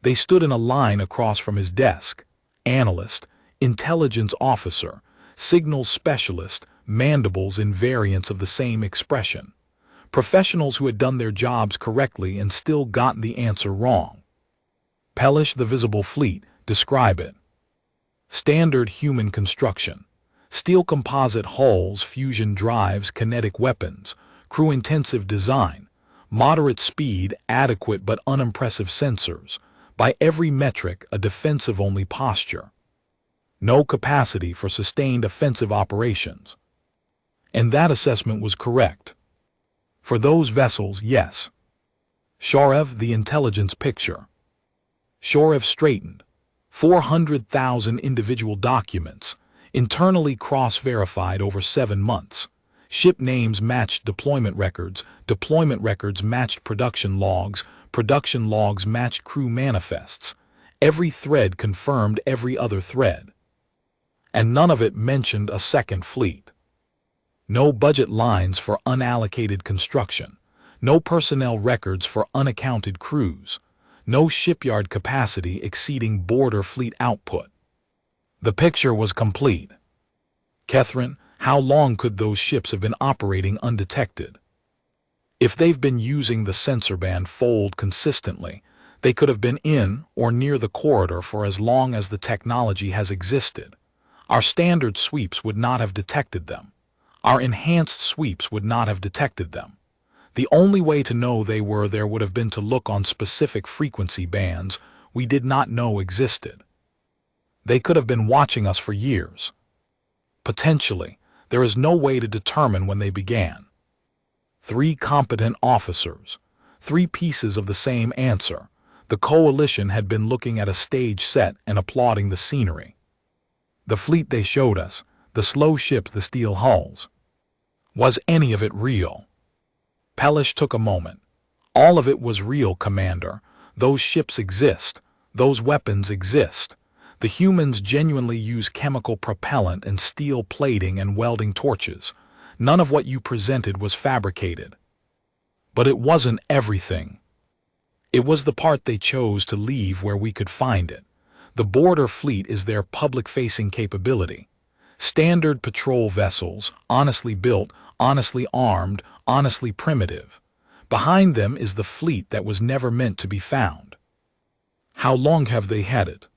They stood in a line across from his desk. Analyst, intelligence officer, signals specialist, mandibles in variants of the same expression. Professionals who had done their jobs correctly and still gotten the answer wrong. Pelish, the visible fleet, describe it. Standard human construction. Steel composite hulls, fusion drives, kinetic weapons, crew-intensive design, moderate speed, adequate but unimpressive sensors, by every metric a defensive-only posture. No capacity for sustained offensive operations. And that assessment was correct. For those vessels, yes. Sharev, the intelligence picture. Sharev straightened. 400,000 individual documents, internally cross-verified over 7 months. Ship names matched deployment records matched production logs matched crew manifests. Every thread confirmed every other thread. And none of it mentioned a second fleet. No budget lines for unallocated construction, no personnel records for unaccounted crews, no shipyard capacity exceeding border fleet output. The picture was complete. Kethren, how long could those ships have been operating undetected? If they've been using the sensor band fold consistently, they could have been in or near the corridor for as long as the technology has existed. Our standard sweeps would not have detected them. Our enhanced sweeps would not have detected them. The only way to know they were there would have been to look on specific frequency bands we did not know existed. They could have been watching us for years. Potentially, there is no way to determine when they began. 3 competent officers, 3 pieces of the same answer. The coalition had been looking at a stage set and applauding the scenery. The fleet they showed us, the slow ships, the steel hulls. Was any of it real? Pelish took a moment. All of it was real, Commander. Those ships exist. Those weapons exist. The humans genuinely use chemical propellant and steel plating and welding torches. None of what you presented was fabricated. But it wasn't everything. It was the part they chose to leave where we could find it. The border fleet is their public-facing capability. Standard patrol vessels, honestly built, honestly armed, honestly primitive. Behind them is the fleet that was never meant to be found. How long have they had it?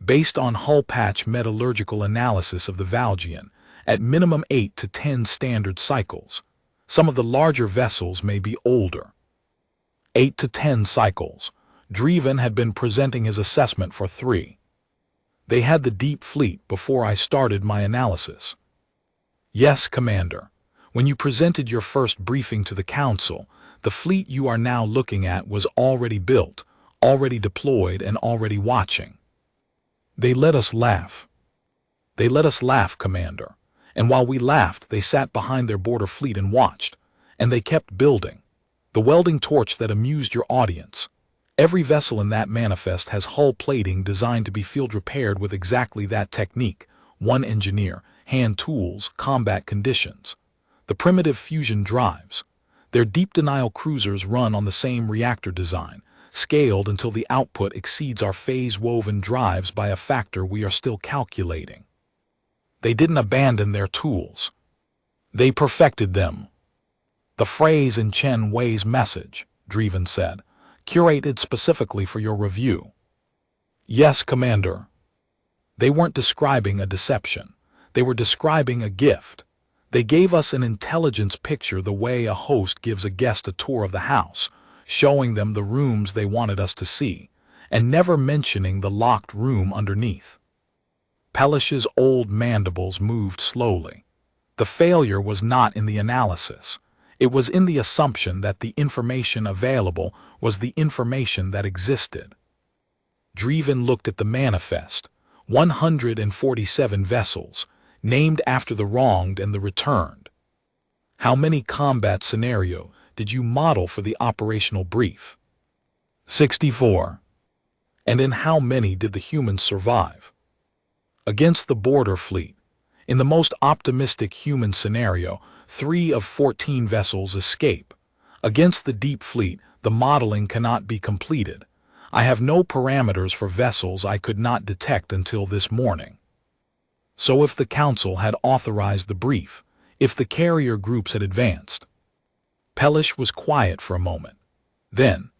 Based on hull patch metallurgical analysis of the Valgian, at minimum 8 to 10 standard cycles. Some of the larger vessels may be older. 8 to 10 cycles. Dreven had been presenting his assessment for 3. They had the deep fleet before I started my analysis. Yes, Commander. When you presented your first briefing to the Council, the fleet you are now looking at was already built, already deployed, and already watching. They let us laugh. They let us laugh, Commander. And while we laughed, they sat behind their border fleet and watched. And they kept building. The welding torch that amused your audience. Every vessel in that manifest has hull plating designed to be field repaired with exactly that technique. One engineer, hand tools, combat conditions. The primitive fusion drives. Their deep denial cruisers run on the same reactor design, scaled until the output exceeds our phase-woven drives by a factor we are still calculating. They didn't abandon their tools. They perfected them. The phrase in Chen Wei's message, Dreven said, curated specifically for your review. Yes, Commander. They weren't describing a deception. They were describing a gift. They gave us an intelligence picture the way a host gives a guest a tour of the house, showing them the rooms they wanted us to see, and never mentioning the locked room underneath. Pelish's old mandibles moved slowly. The failure was not in the analysis. It was in the assumption that the information available was the information that existed. Dreven looked at the manifest. 147 vessels, named after the wronged and the returned. How many combat scenarios did you model for the operational brief? 64. And in how many did the humans survive? Against the border fleet, in the most optimistic human scenario, 3 of 14 vessels escape. Against the deep fleet, the modeling cannot be completed. I have no parameters for vessels I could not detect until this morning. So if the Council had authorized the brief, if the carrier groups had advanced. Pelish was quiet for a moment. Then,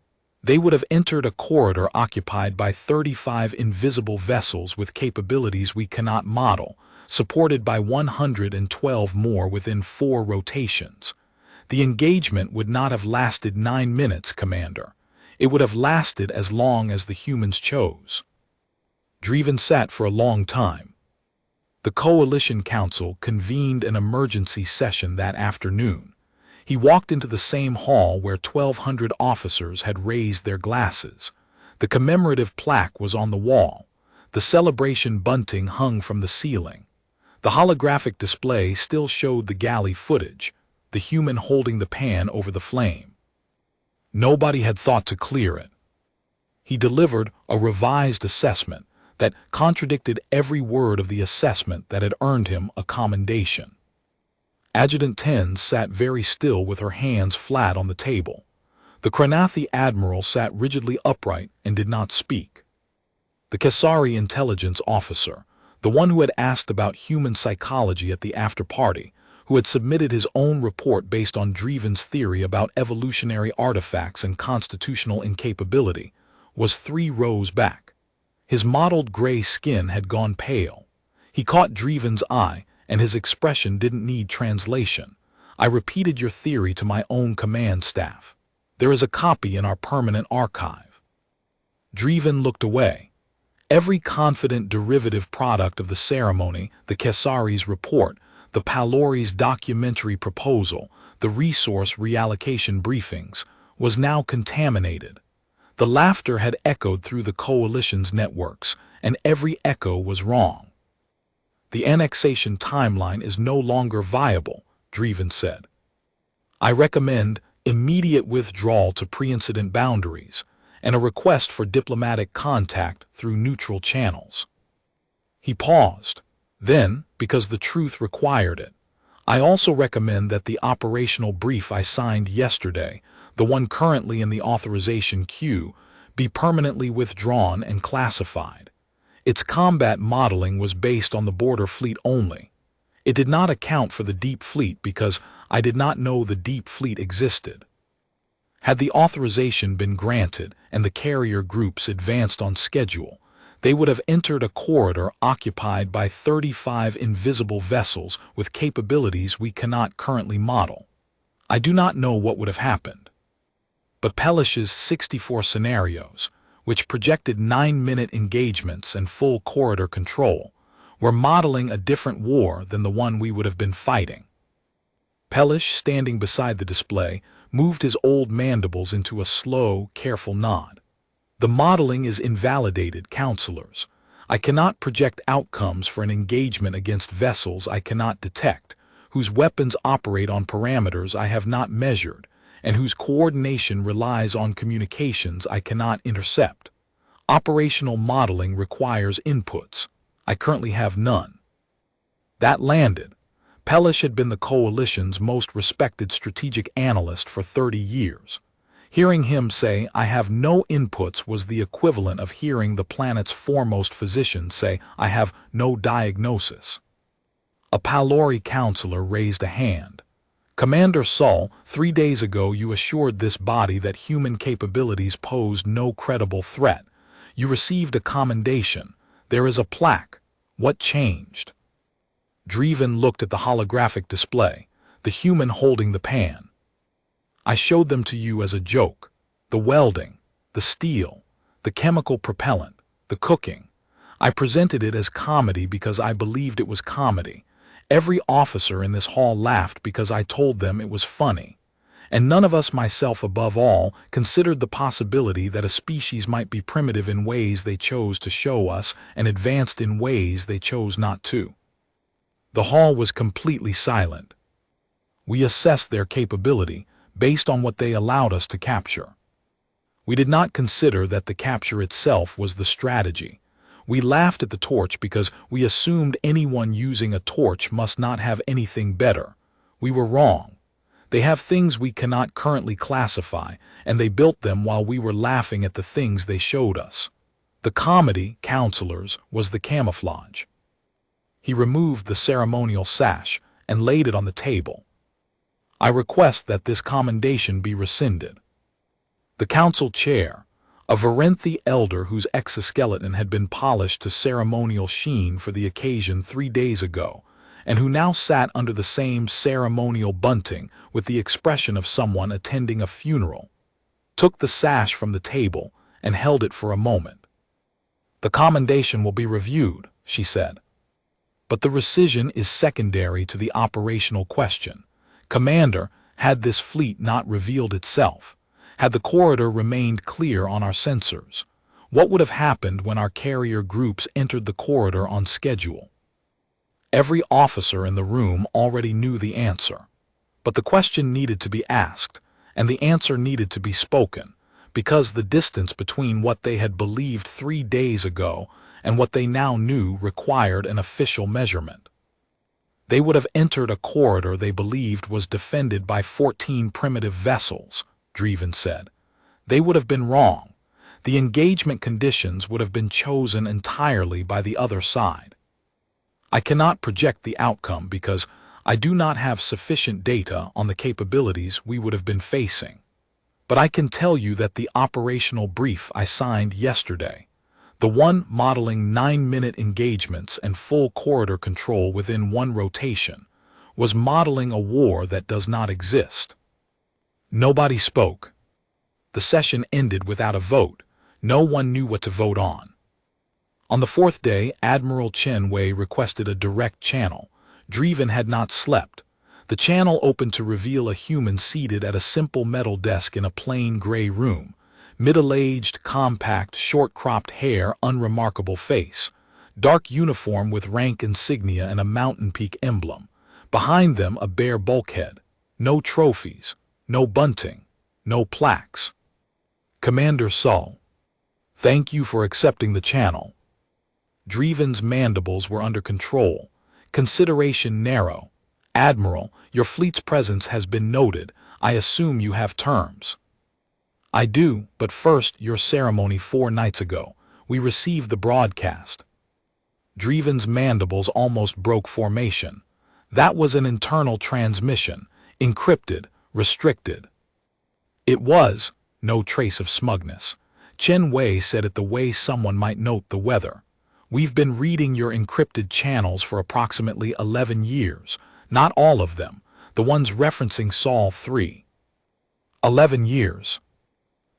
they would have entered a corridor occupied by 35 invisible vessels with capabilities we cannot model, supported by 112 more within 4 rotations. The engagement would not have lasted 9 minutes, Commander. It would have lasted as long as the humans chose. Dreven sat for a long time. The Coalition Council convened an emergency session that afternoon. He walked into the same hall where 1,200 officers had raised their glasses. The commemorative plaque was on the wall. The celebration bunting hung from the ceiling. The holographic display still showed the galley footage, the human holding the pan over the flame. Nobody had thought to clear it. He delivered a revised assessment that contradicted every word of the assessment that had earned him a commendation. Adjutant 10 sat very still with her hands flat on the table. The Kranathi admiral sat rigidly upright and did not speak. The Kesari intelligence officer, the one who had asked about human psychology at the after-party, who had submitted his own report based on Dreven's theory about evolutionary artifacts and constitutional incapability, was 3 rows back. His mottled gray skin had gone pale. He caught Dreven's eye, and his expression didn't need translation. I repeated your theory to my own command staff. There is a copy in our permanent archive. Dreven looked away. Every confident derivative product of the ceremony, the Kesari's report, the Palori's documentary proposal, the resource reallocation briefings, was now contaminated. The laughter had echoed through the coalition's networks, and every echo was wrong. The annexation timeline is no longer viable, Dreven said. I recommend immediate withdrawal to pre-incident boundaries, and a request for diplomatic contact through neutral channels. He paused. Then, because the truth required it, I also recommend that the operational brief I signed yesterday, the one currently in the authorization queue, be permanently withdrawn and classified. Its combat modeling was based on the border fleet only. It did not account for the deep fleet because I did not know the deep fleet existed. Had the authorization been granted and the carrier groups advanced on schedule, they would have entered a corridor occupied by 35 invisible vessels with capabilities we cannot currently model. I do not know what would have happened. But Pelish's 64 scenarios, which projected 9-minute engagements and full corridor control, were modeling a different war than the one we would have been fighting. Pelish, standing beside the display, moved his old mandibles into a slow, careful nod. The modeling is invalidated, counselors. I cannot project outcomes for an engagement against vessels I cannot detect, whose weapons operate on parameters I have not measured, and whose coordination relies on communications I cannot intercept. Operational modeling requires inputs. I currently have none. That landed. Pelish had been the coalition's most respected strategic analyst for 30 years. Hearing him say, "I have no inputs," was the equivalent of hearing the planet's foremost physician say, "I have no diagnosis." A Palori counselor raised a hand. "Commander Saul, 3 days ago you assured this body that human capabilities posed no credible threat. You received a commendation. There is a plaque. What changed?" Dreven looked at the holographic display, the human holding the pan. "I showed them to you as a joke. The welding, the steel, the chemical propellant, the cooking. I presented it as comedy because I believed it was comedy. Every officer in this hall laughed because I told them it was funny. And none of us, myself above all, considered the possibility that a species might be primitive in ways they chose to show us and advanced in ways they chose not to." The hall was completely silent. We assessed their capability based on what they allowed us to capture. We did not consider that the capture itself was the strategy. We laughed at the torch because we assumed anyone using a torch must not have anything better. We were wrong. They have things we cannot currently classify, and they built them while we were laughing at the things they showed us. The comedy, counselors, was the camouflage. He removed the ceremonial sash and laid it on the table. "I request that this commendation be rescinded." The council chair, a Varenthi elder whose exoskeleton had been polished to ceremonial sheen for the occasion 3 days ago, and who now sat under the same ceremonial bunting with the expression of someone attending a funeral, took the sash from the table and held it for a moment. "The commendation will be reviewed," she said. "But the rescission is secondary to the operational question. Commander, had this fleet not revealed itself, had the corridor remained clear on our sensors, what would have happened when our carrier groups entered the corridor on schedule?" Every officer in the room already knew the answer. But the question needed to be asked, and the answer needed to be spoken, because the distance between what they had believed 3 days ago and what they now knew required an official measurement. They would have entered a corridor they believed was defended by 14 primitive vessels, Dreven said. They would have been wrong. The engagement conditions would have been chosen entirely by the other side. I cannot project the outcome because I do not have sufficient data on the capabilities we would have been facing. But I can tell you that the operational brief I signed yesterday, the one modeling 9-minute engagements and full corridor control within one rotation, was modeling a war that does not exist. Nobody spoke. The session ended without a vote. No one knew what to vote on. On the 4th day, Admiral Chen Wei requested a direct channel. Dreven had not slept. The channel opened to reveal a human seated at a simple metal desk in a plain gray room. Middle-aged, compact, short-cropped hair, unremarkable face. Dark uniform with rank insignia and a mountain peak emblem. Behind them a bare bulkhead. No trophies. No bunting. No plaques. Commander Saul, thank you for accepting the channel. Driven's mandibles were under control. Consideration narrow. Admiral, your fleet's presence has been noted. I assume you have terms. I do, but first, your ceremony 4 nights ago. We received the broadcast. Driven's mandibles almost broke formation. That was an internal transmission, encrypted, restricted. It was, no trace of smugness. Chen Wei said it the way someone might note the weather. We've been reading your encrypted channels for approximately 11 years. Not all of them, the ones referencing Sol 3. 11 years.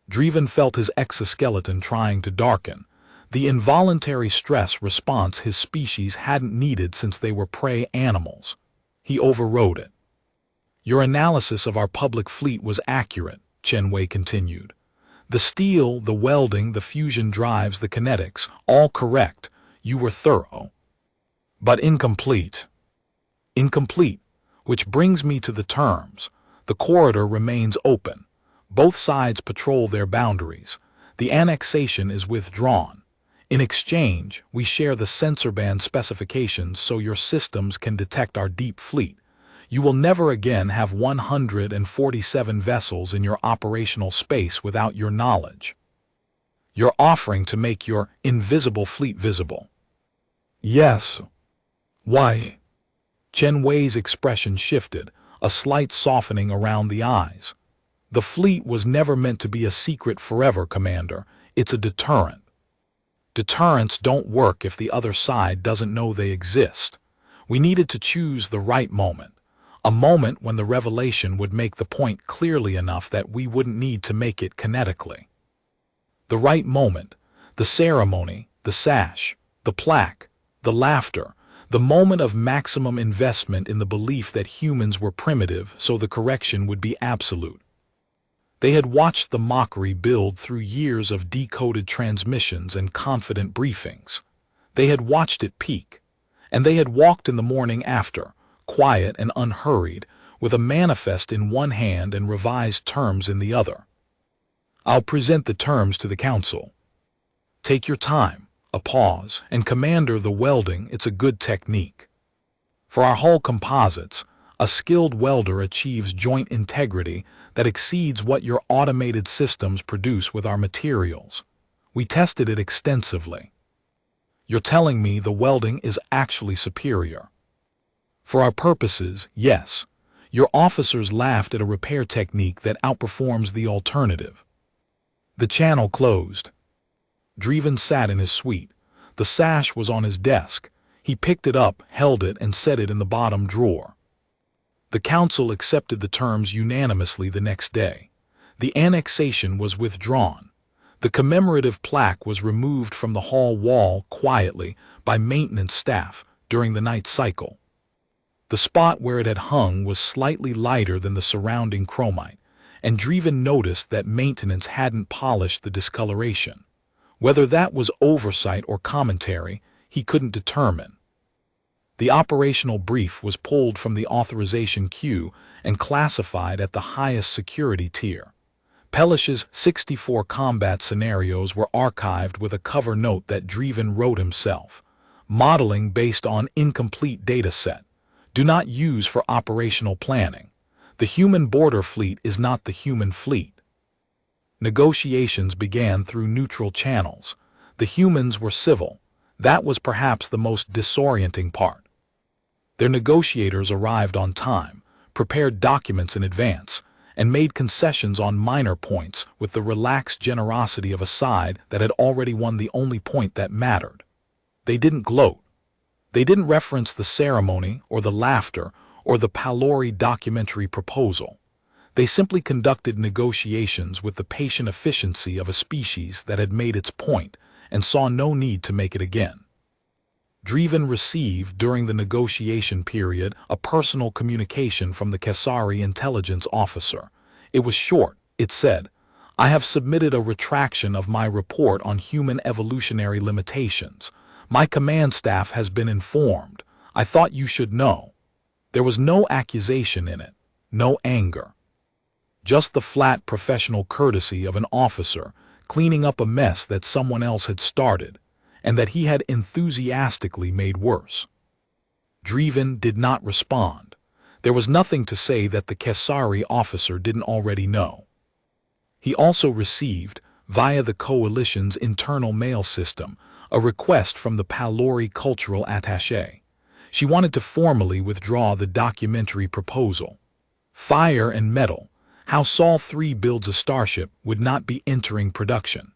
Driven felt his exoskeleton trying to darken. The involuntary stress response his species hadn't needed since they were prey animals. He overrode it. Your analysis of our public fleet was accurate, Chen Wei continued. The steel, the welding, the fusion drives, the kinetics, all correct. You were thorough. But incomplete. Incomplete, which brings me to the terms. The corridor remains open. Both sides patrol their boundaries. The annexation is withdrawn. In exchange, we share the sensor band specifications so your systems can detect our deep fleet. You will never again have 147 vessels in your operational space without your knowledge. You're offering to make your invisible fleet visible. Yes. Why? Chen Wei's expression shifted, a slight softening around the eyes. The fleet was never meant to be a secret forever, Commander. It's a deterrent. Deterrents don't work if the other side doesn't know they exist. We needed to choose the right moment. A moment when the revelation would make the point clearly enough that we wouldn't need to make it kinetically. The right moment, the ceremony, the sash, the plaque, the laughter, the moment of maximum investment in the belief that humans were primitive so the correction would be absolute. They had watched the mockery build through years of decoded transmissions and confident briefings. They had watched it peak, and they had walked in the morning after, quiet and unhurried, with a manifest in one hand and revised terms in the other. I'll present the terms to the council. Take your time, a pause, and Commander, the welding, it's a good technique. For our hull composites, a skilled welder achieves joint integrity that exceeds what your automated systems produce with our materials. We tested it extensively. You're telling me the welding is actually superior? For our purposes, yes. Your officers laughed at a repair technique that outperforms the alternative. The channel closed. Driven sat in his suite. The sash was on his desk. He picked it up, held it, and set it in the bottom drawer. The council accepted the terms unanimously the next day. The annexation was withdrawn. The commemorative plaque was removed from the hall wall quietly by maintenance staff during the night cycle. The spot where it had hung was slightly lighter than the surrounding chromite, and Driven noticed that maintenance hadn't polished the discoloration. Whether that was oversight or commentary, he couldn't determine. The operational brief was pulled from the authorization queue and classified at the highest security tier. Pelish's 64 combat scenarios were archived with a cover note that Driven wrote himself. Modeling based on incomplete data set. Do not use for operational planning. The human border fleet is not the human fleet. Negotiations began through neutral channels. The humans were civil. That was perhaps the most disorienting part. Their negotiators arrived on time, prepared documents in advance, and made concessions on minor points with the relaxed generosity of a side that had already won the only point that mattered. They didn't gloat. They didn't reference the ceremony or the laughter or the Palori documentary proposal. They simply conducted negotiations with the patient efficiency of a species that had made its point and saw no need to make it again. Driven received, during the negotiation period, a personal communication from the Kesari intelligence officer. It was short. It said, I have submitted a retraction of my report on human evolutionary limitations. My command staff has been informed. I thought you should know. There was no accusation in it, no anger. just the flat professional courtesy of an officer cleaning up a mess that someone else had started, and that he had enthusiastically made worse. Driven did not respond. There was nothing to say that the Kesari officer didn't already know. He also received, via the coalition's internal mail system, a request from the Palori cultural attaché. She wanted to formally withdraw the documentary proposal. Fire and Metal, How Sol 3 Builds a Starship, would not be entering production.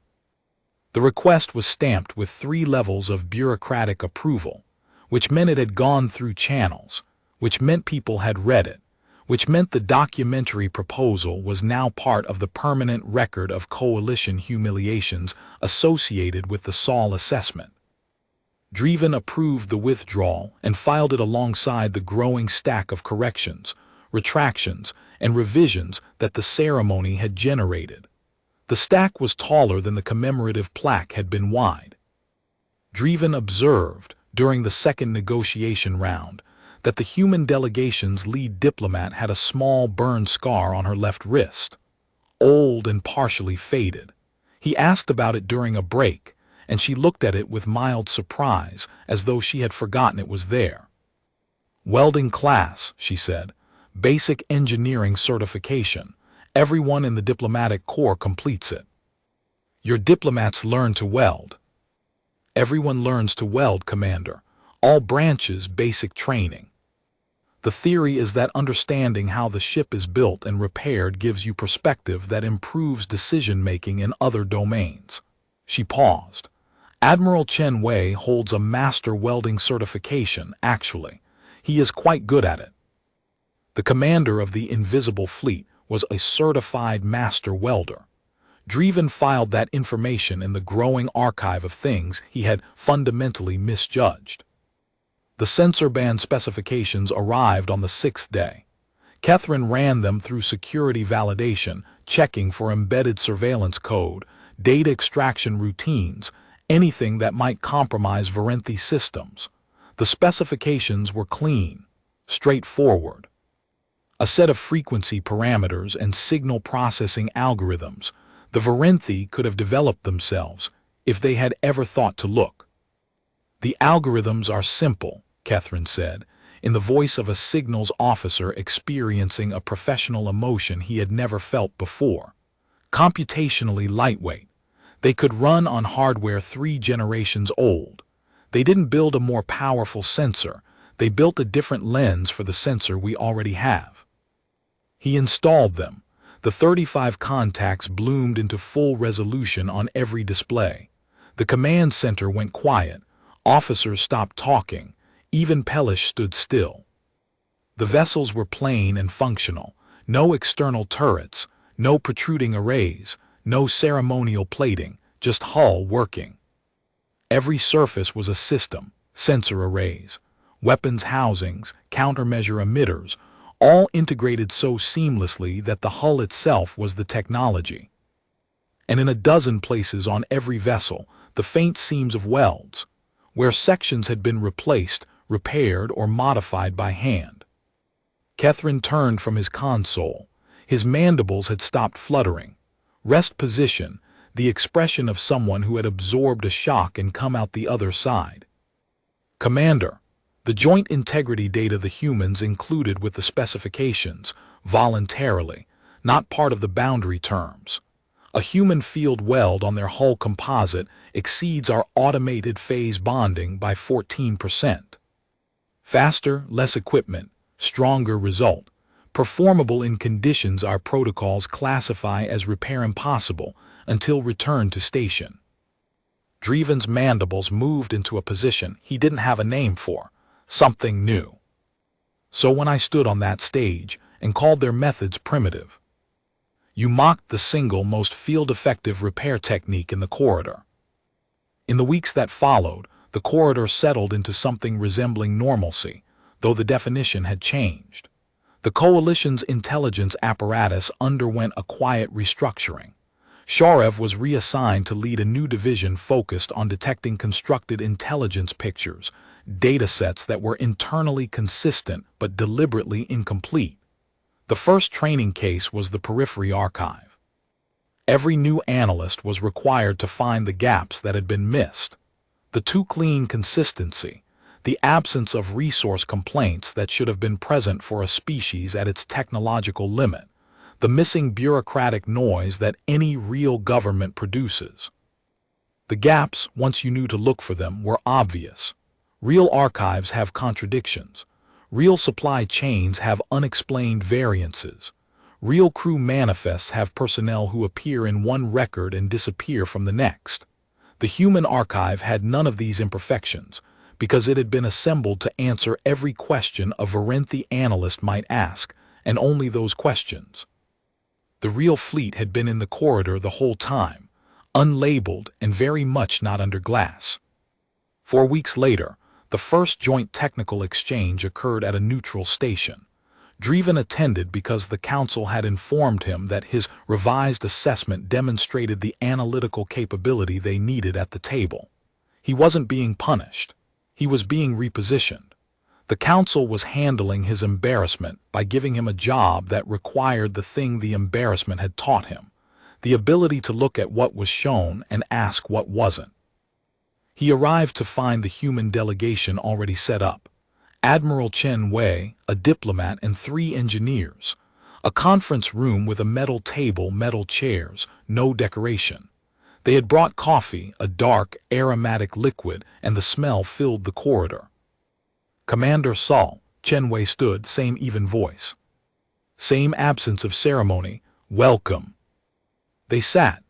The request was stamped with 3 levels of bureaucratic approval, which meant it had gone through channels, which meant people had read it, which meant the documentary proposal was now part of the permanent record of coalition humiliations associated with the Sol assessment. Driven approved the withdrawal and filed it alongside the growing stack of corrections, retractions, and revisions that the ceremony had generated. The stack was taller than the commemorative plaque had been wide. Driven observed, during the second negotiation round, that the human delegation's lead diplomat had a small burn scar on her left wrist, old and partially faded. He asked about it during a break, and she looked at it with mild surprise, as though she had forgotten it was there. "Welding class," she said. "Basic engineering certification. Everyone in the diplomatic corps completes it. Your diplomats learn to weld." "Everyone learns to weld, Commander. All branches basic training. The theory is that understanding how the ship is built and repaired gives you perspective that improves decision-making in other domains." She paused. "Admiral Chen Wei holds a master welding certification, actually. He is quite good at it." The commander of the Invisible Fleet was a certified master welder. Driven filed that information in the growing archive of things he had fundamentally misjudged. The sensor band specifications arrived on the 6th day. Catherine ran them through security validation, checking for embedded surveillance code, data extraction routines, anything that might compromise Varenthi systems. The specifications were clean, straightforward. A set of frequency parameters and signal processing algorithms the Varenthi could have developed themselves if they had ever thought to look. "The algorithms are simple," Catherine said, in the voice of a signals officer experiencing a professional emotion he had never felt before. "Computationally lightweight. They could run on hardware 3 generations old. They didn't build a more powerful sensor. They built a different lens for the sensor we already have." He installed them. The 35 contacts bloomed into full resolution on every display. The command center went quiet. Officers stopped talking. Even Pellish stood still. The vessels were plain and functional. No external turrets, no protruding arrays, no ceremonial plating, just hull working. Every surface was a system, sensor arrays, weapons housings, countermeasure emitters, all integrated so seamlessly that the hull itself was the technology. And in a dozen places on every vessel, the faint seams of welds, where sections had been replaced, repaired, or modified by hand. Catherine turned from his console. His mandibles had stopped fluttering. Rest position, the expression of someone who had absorbed a shock and come out the other side. "Commander, the joint integrity data the humans included with the specifications, voluntarily, not part of the boundary terms. A human field weld on their hull composite exceeds our automated phase bonding by 14%. Faster, less equipment, stronger result. Performable in conditions our protocols classify as repair impossible until return to station." Driven's mandibles moved into a position he didn't have a name for. Something new. "So when I stood on that stage and called their methods primitive, you mocked the single most field-effective repair technique in the corridor." In the weeks that followed, the corridor settled into something resembling normalcy, though the definition had changed. The coalition's intelligence apparatus underwent a quiet restructuring. Sharev was reassigned to lead a new division focused on detecting constructed intelligence pictures, datasets that were internally consistent but deliberately incomplete. The first training case was the periphery archive. Every new analyst was required to find the gaps that had been missed. The too clean consistency, the absence of resource complaints that should have been present for a species at its technological limit, the missing bureaucratic noise that any real government produces. The gaps, once you knew to look for them, were obvious. Real archives have contradictions. Real supply chains have unexplained variances. Real crew manifests have personnel who appear in one record and disappear from the next. The human archive had none of these imperfections, because it had been assembled to answer every question a Varenthi analyst might ask, and only those questions. The real fleet had been in the corridor the whole time, unlabeled and very much not under glass. 4 weeks later, the first joint technical exchange occurred at a neutral station. Dreven attended because the council had informed him that his revised assessment demonstrated the analytical capability they needed at the table. He wasn't being punished. He was being repositioned. The council was handling his embarrassment by giving him a job that required the thing the embarrassment had taught him, the ability to look at what was shown and ask what wasn't. He arrived to find the human delegation already set up. Admiral Chen Wei, a diplomat, and 3 engineers. A conference room with a metal table, metal chairs, no decoration. They had brought coffee, a dark, aromatic liquid, and the smell filled the corridor. Commander Saul, Chen Wei stood, same even voice. Same absence of ceremony, welcome. They sat.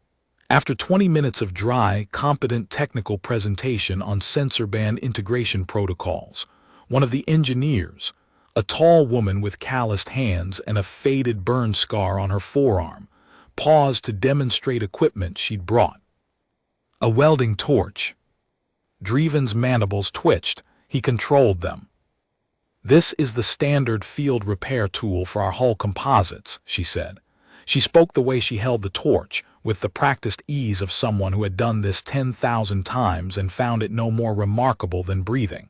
After 20 minutes of dry, competent technical presentation on sensor band integration protocols, one of the engineers, a tall woman with calloused hands and a faded burn scar on her forearm, paused to demonstrate equipment she'd brought. A welding torch. Dreven's mandibles twitched. He controlled them. This is the standard field repair tool for our hull composites, she said. She spoke the way she held the torch, with the practiced ease of someone who had done this 10,000 times and found it no more remarkable than breathing.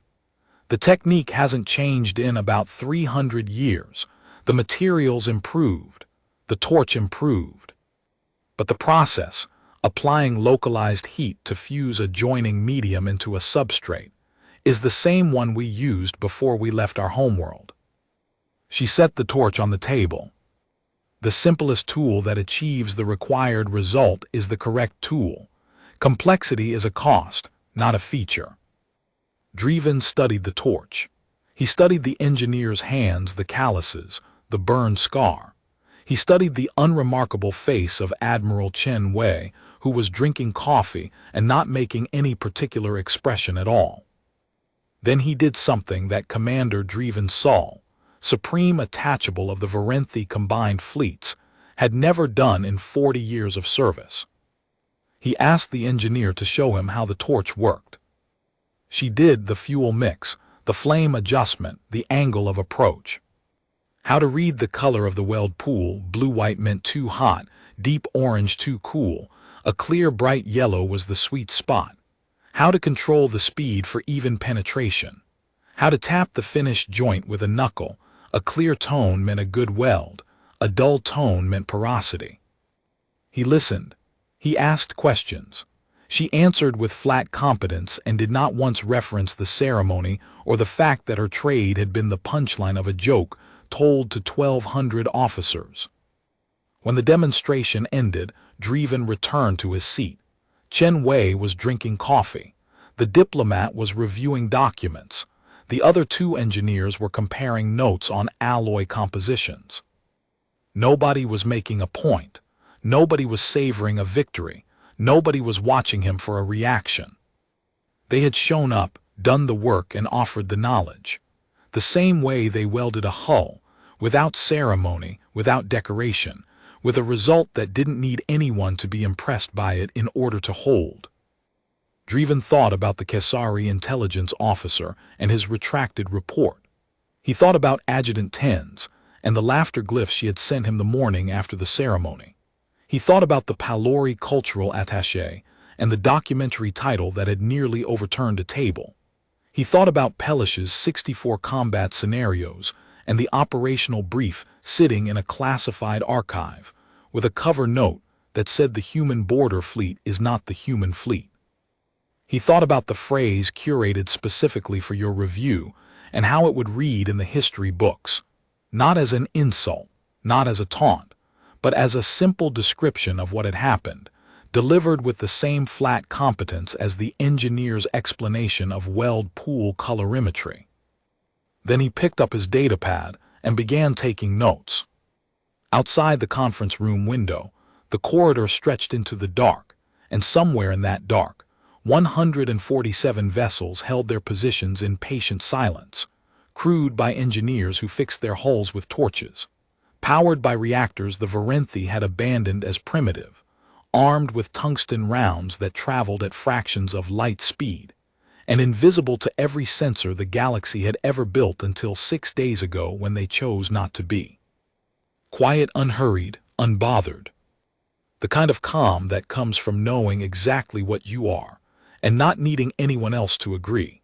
The technique hasn't changed in about 300 years. The materials improved. The torch improved. But the process, applying localized heat to fuse a joining medium into a substrate, is the same one we used before we left our homeworld. She set the torch on the table. The simplest tool that achieves the required result is the correct tool. Complexity is a cost, not a feature. Dreven studied the torch. He studied the engineer's hands, the calluses, the burn scar. He studied the unremarkable face of Admiral Chen Wei, who was drinking coffee and not making any particular expression at all. Then he did something that Commander Dreven Saul, supreme attachable of the Varenthi combined fleets, had never done in 40 years of service. He asked the engineer to show him how the torch worked. She did the fuel mix, the flame adjustment, the angle of approach. How to read the color of the weld pool, blue-white meant too hot, deep orange too cool, a clear bright yellow was the sweet spot. How to control the speed for even penetration. How to tap the finished joint with a knuckle, a clear tone meant a good weld, a dull tone meant porosity. He listened. He asked questions. She answered with flat competence and did not once reference the ceremony or the fact that her trade had been the punchline of a joke told to 1,200 officers. When the demonstration ended, Dreven returned to his seat. Chen Wei was drinking coffee. The diplomat was reviewing documents. The other 2 engineers were comparing notes on alloy compositions. Nobody was making a point. Nobody was savoring a victory. Nobody was watching him for a reaction. They had shown up, done the work, and offered the knowledge. The same way they welded a hull, without ceremony, without decoration, with a result that didn't need anyone to be impressed by it in order to hold. Dreven thought about the Kesari intelligence officer and his retracted report. He thought about Adjutant Tens and the laughter glyphs she had sent him the morning after the ceremony. He thought about the Palori cultural attaché and the documentary title that had nearly overturned a table. He thought about Pelish's 64 combat scenarios and the operational brief sitting in a classified archive, with a cover note that said the human border fleet is not the human fleet. He thought about the phrase curated specifically for your review and how it would read in the history books, not as an insult, not as a taunt, but as a simple description of what had happened, delivered with the same flat competence as the engineer's explanation of weld pool colorimetry. Then he picked up his datapad and began taking notes. Outside the conference room window, the corridor stretched into the dark, and somewhere in that dark, 147 vessels held their positions in patient silence, crewed by engineers who fixed their hulls with torches, powered by reactors the Varenthi had abandoned as primitive, armed with tungsten rounds that traveled at fractions of light speed, and invisible to every sensor the galaxy had ever built until 6 days ago when they chose not to be. Quiet, unhurried, unbothered. The kind of calm that comes from knowing exactly what you are and not needing anyone else to agree.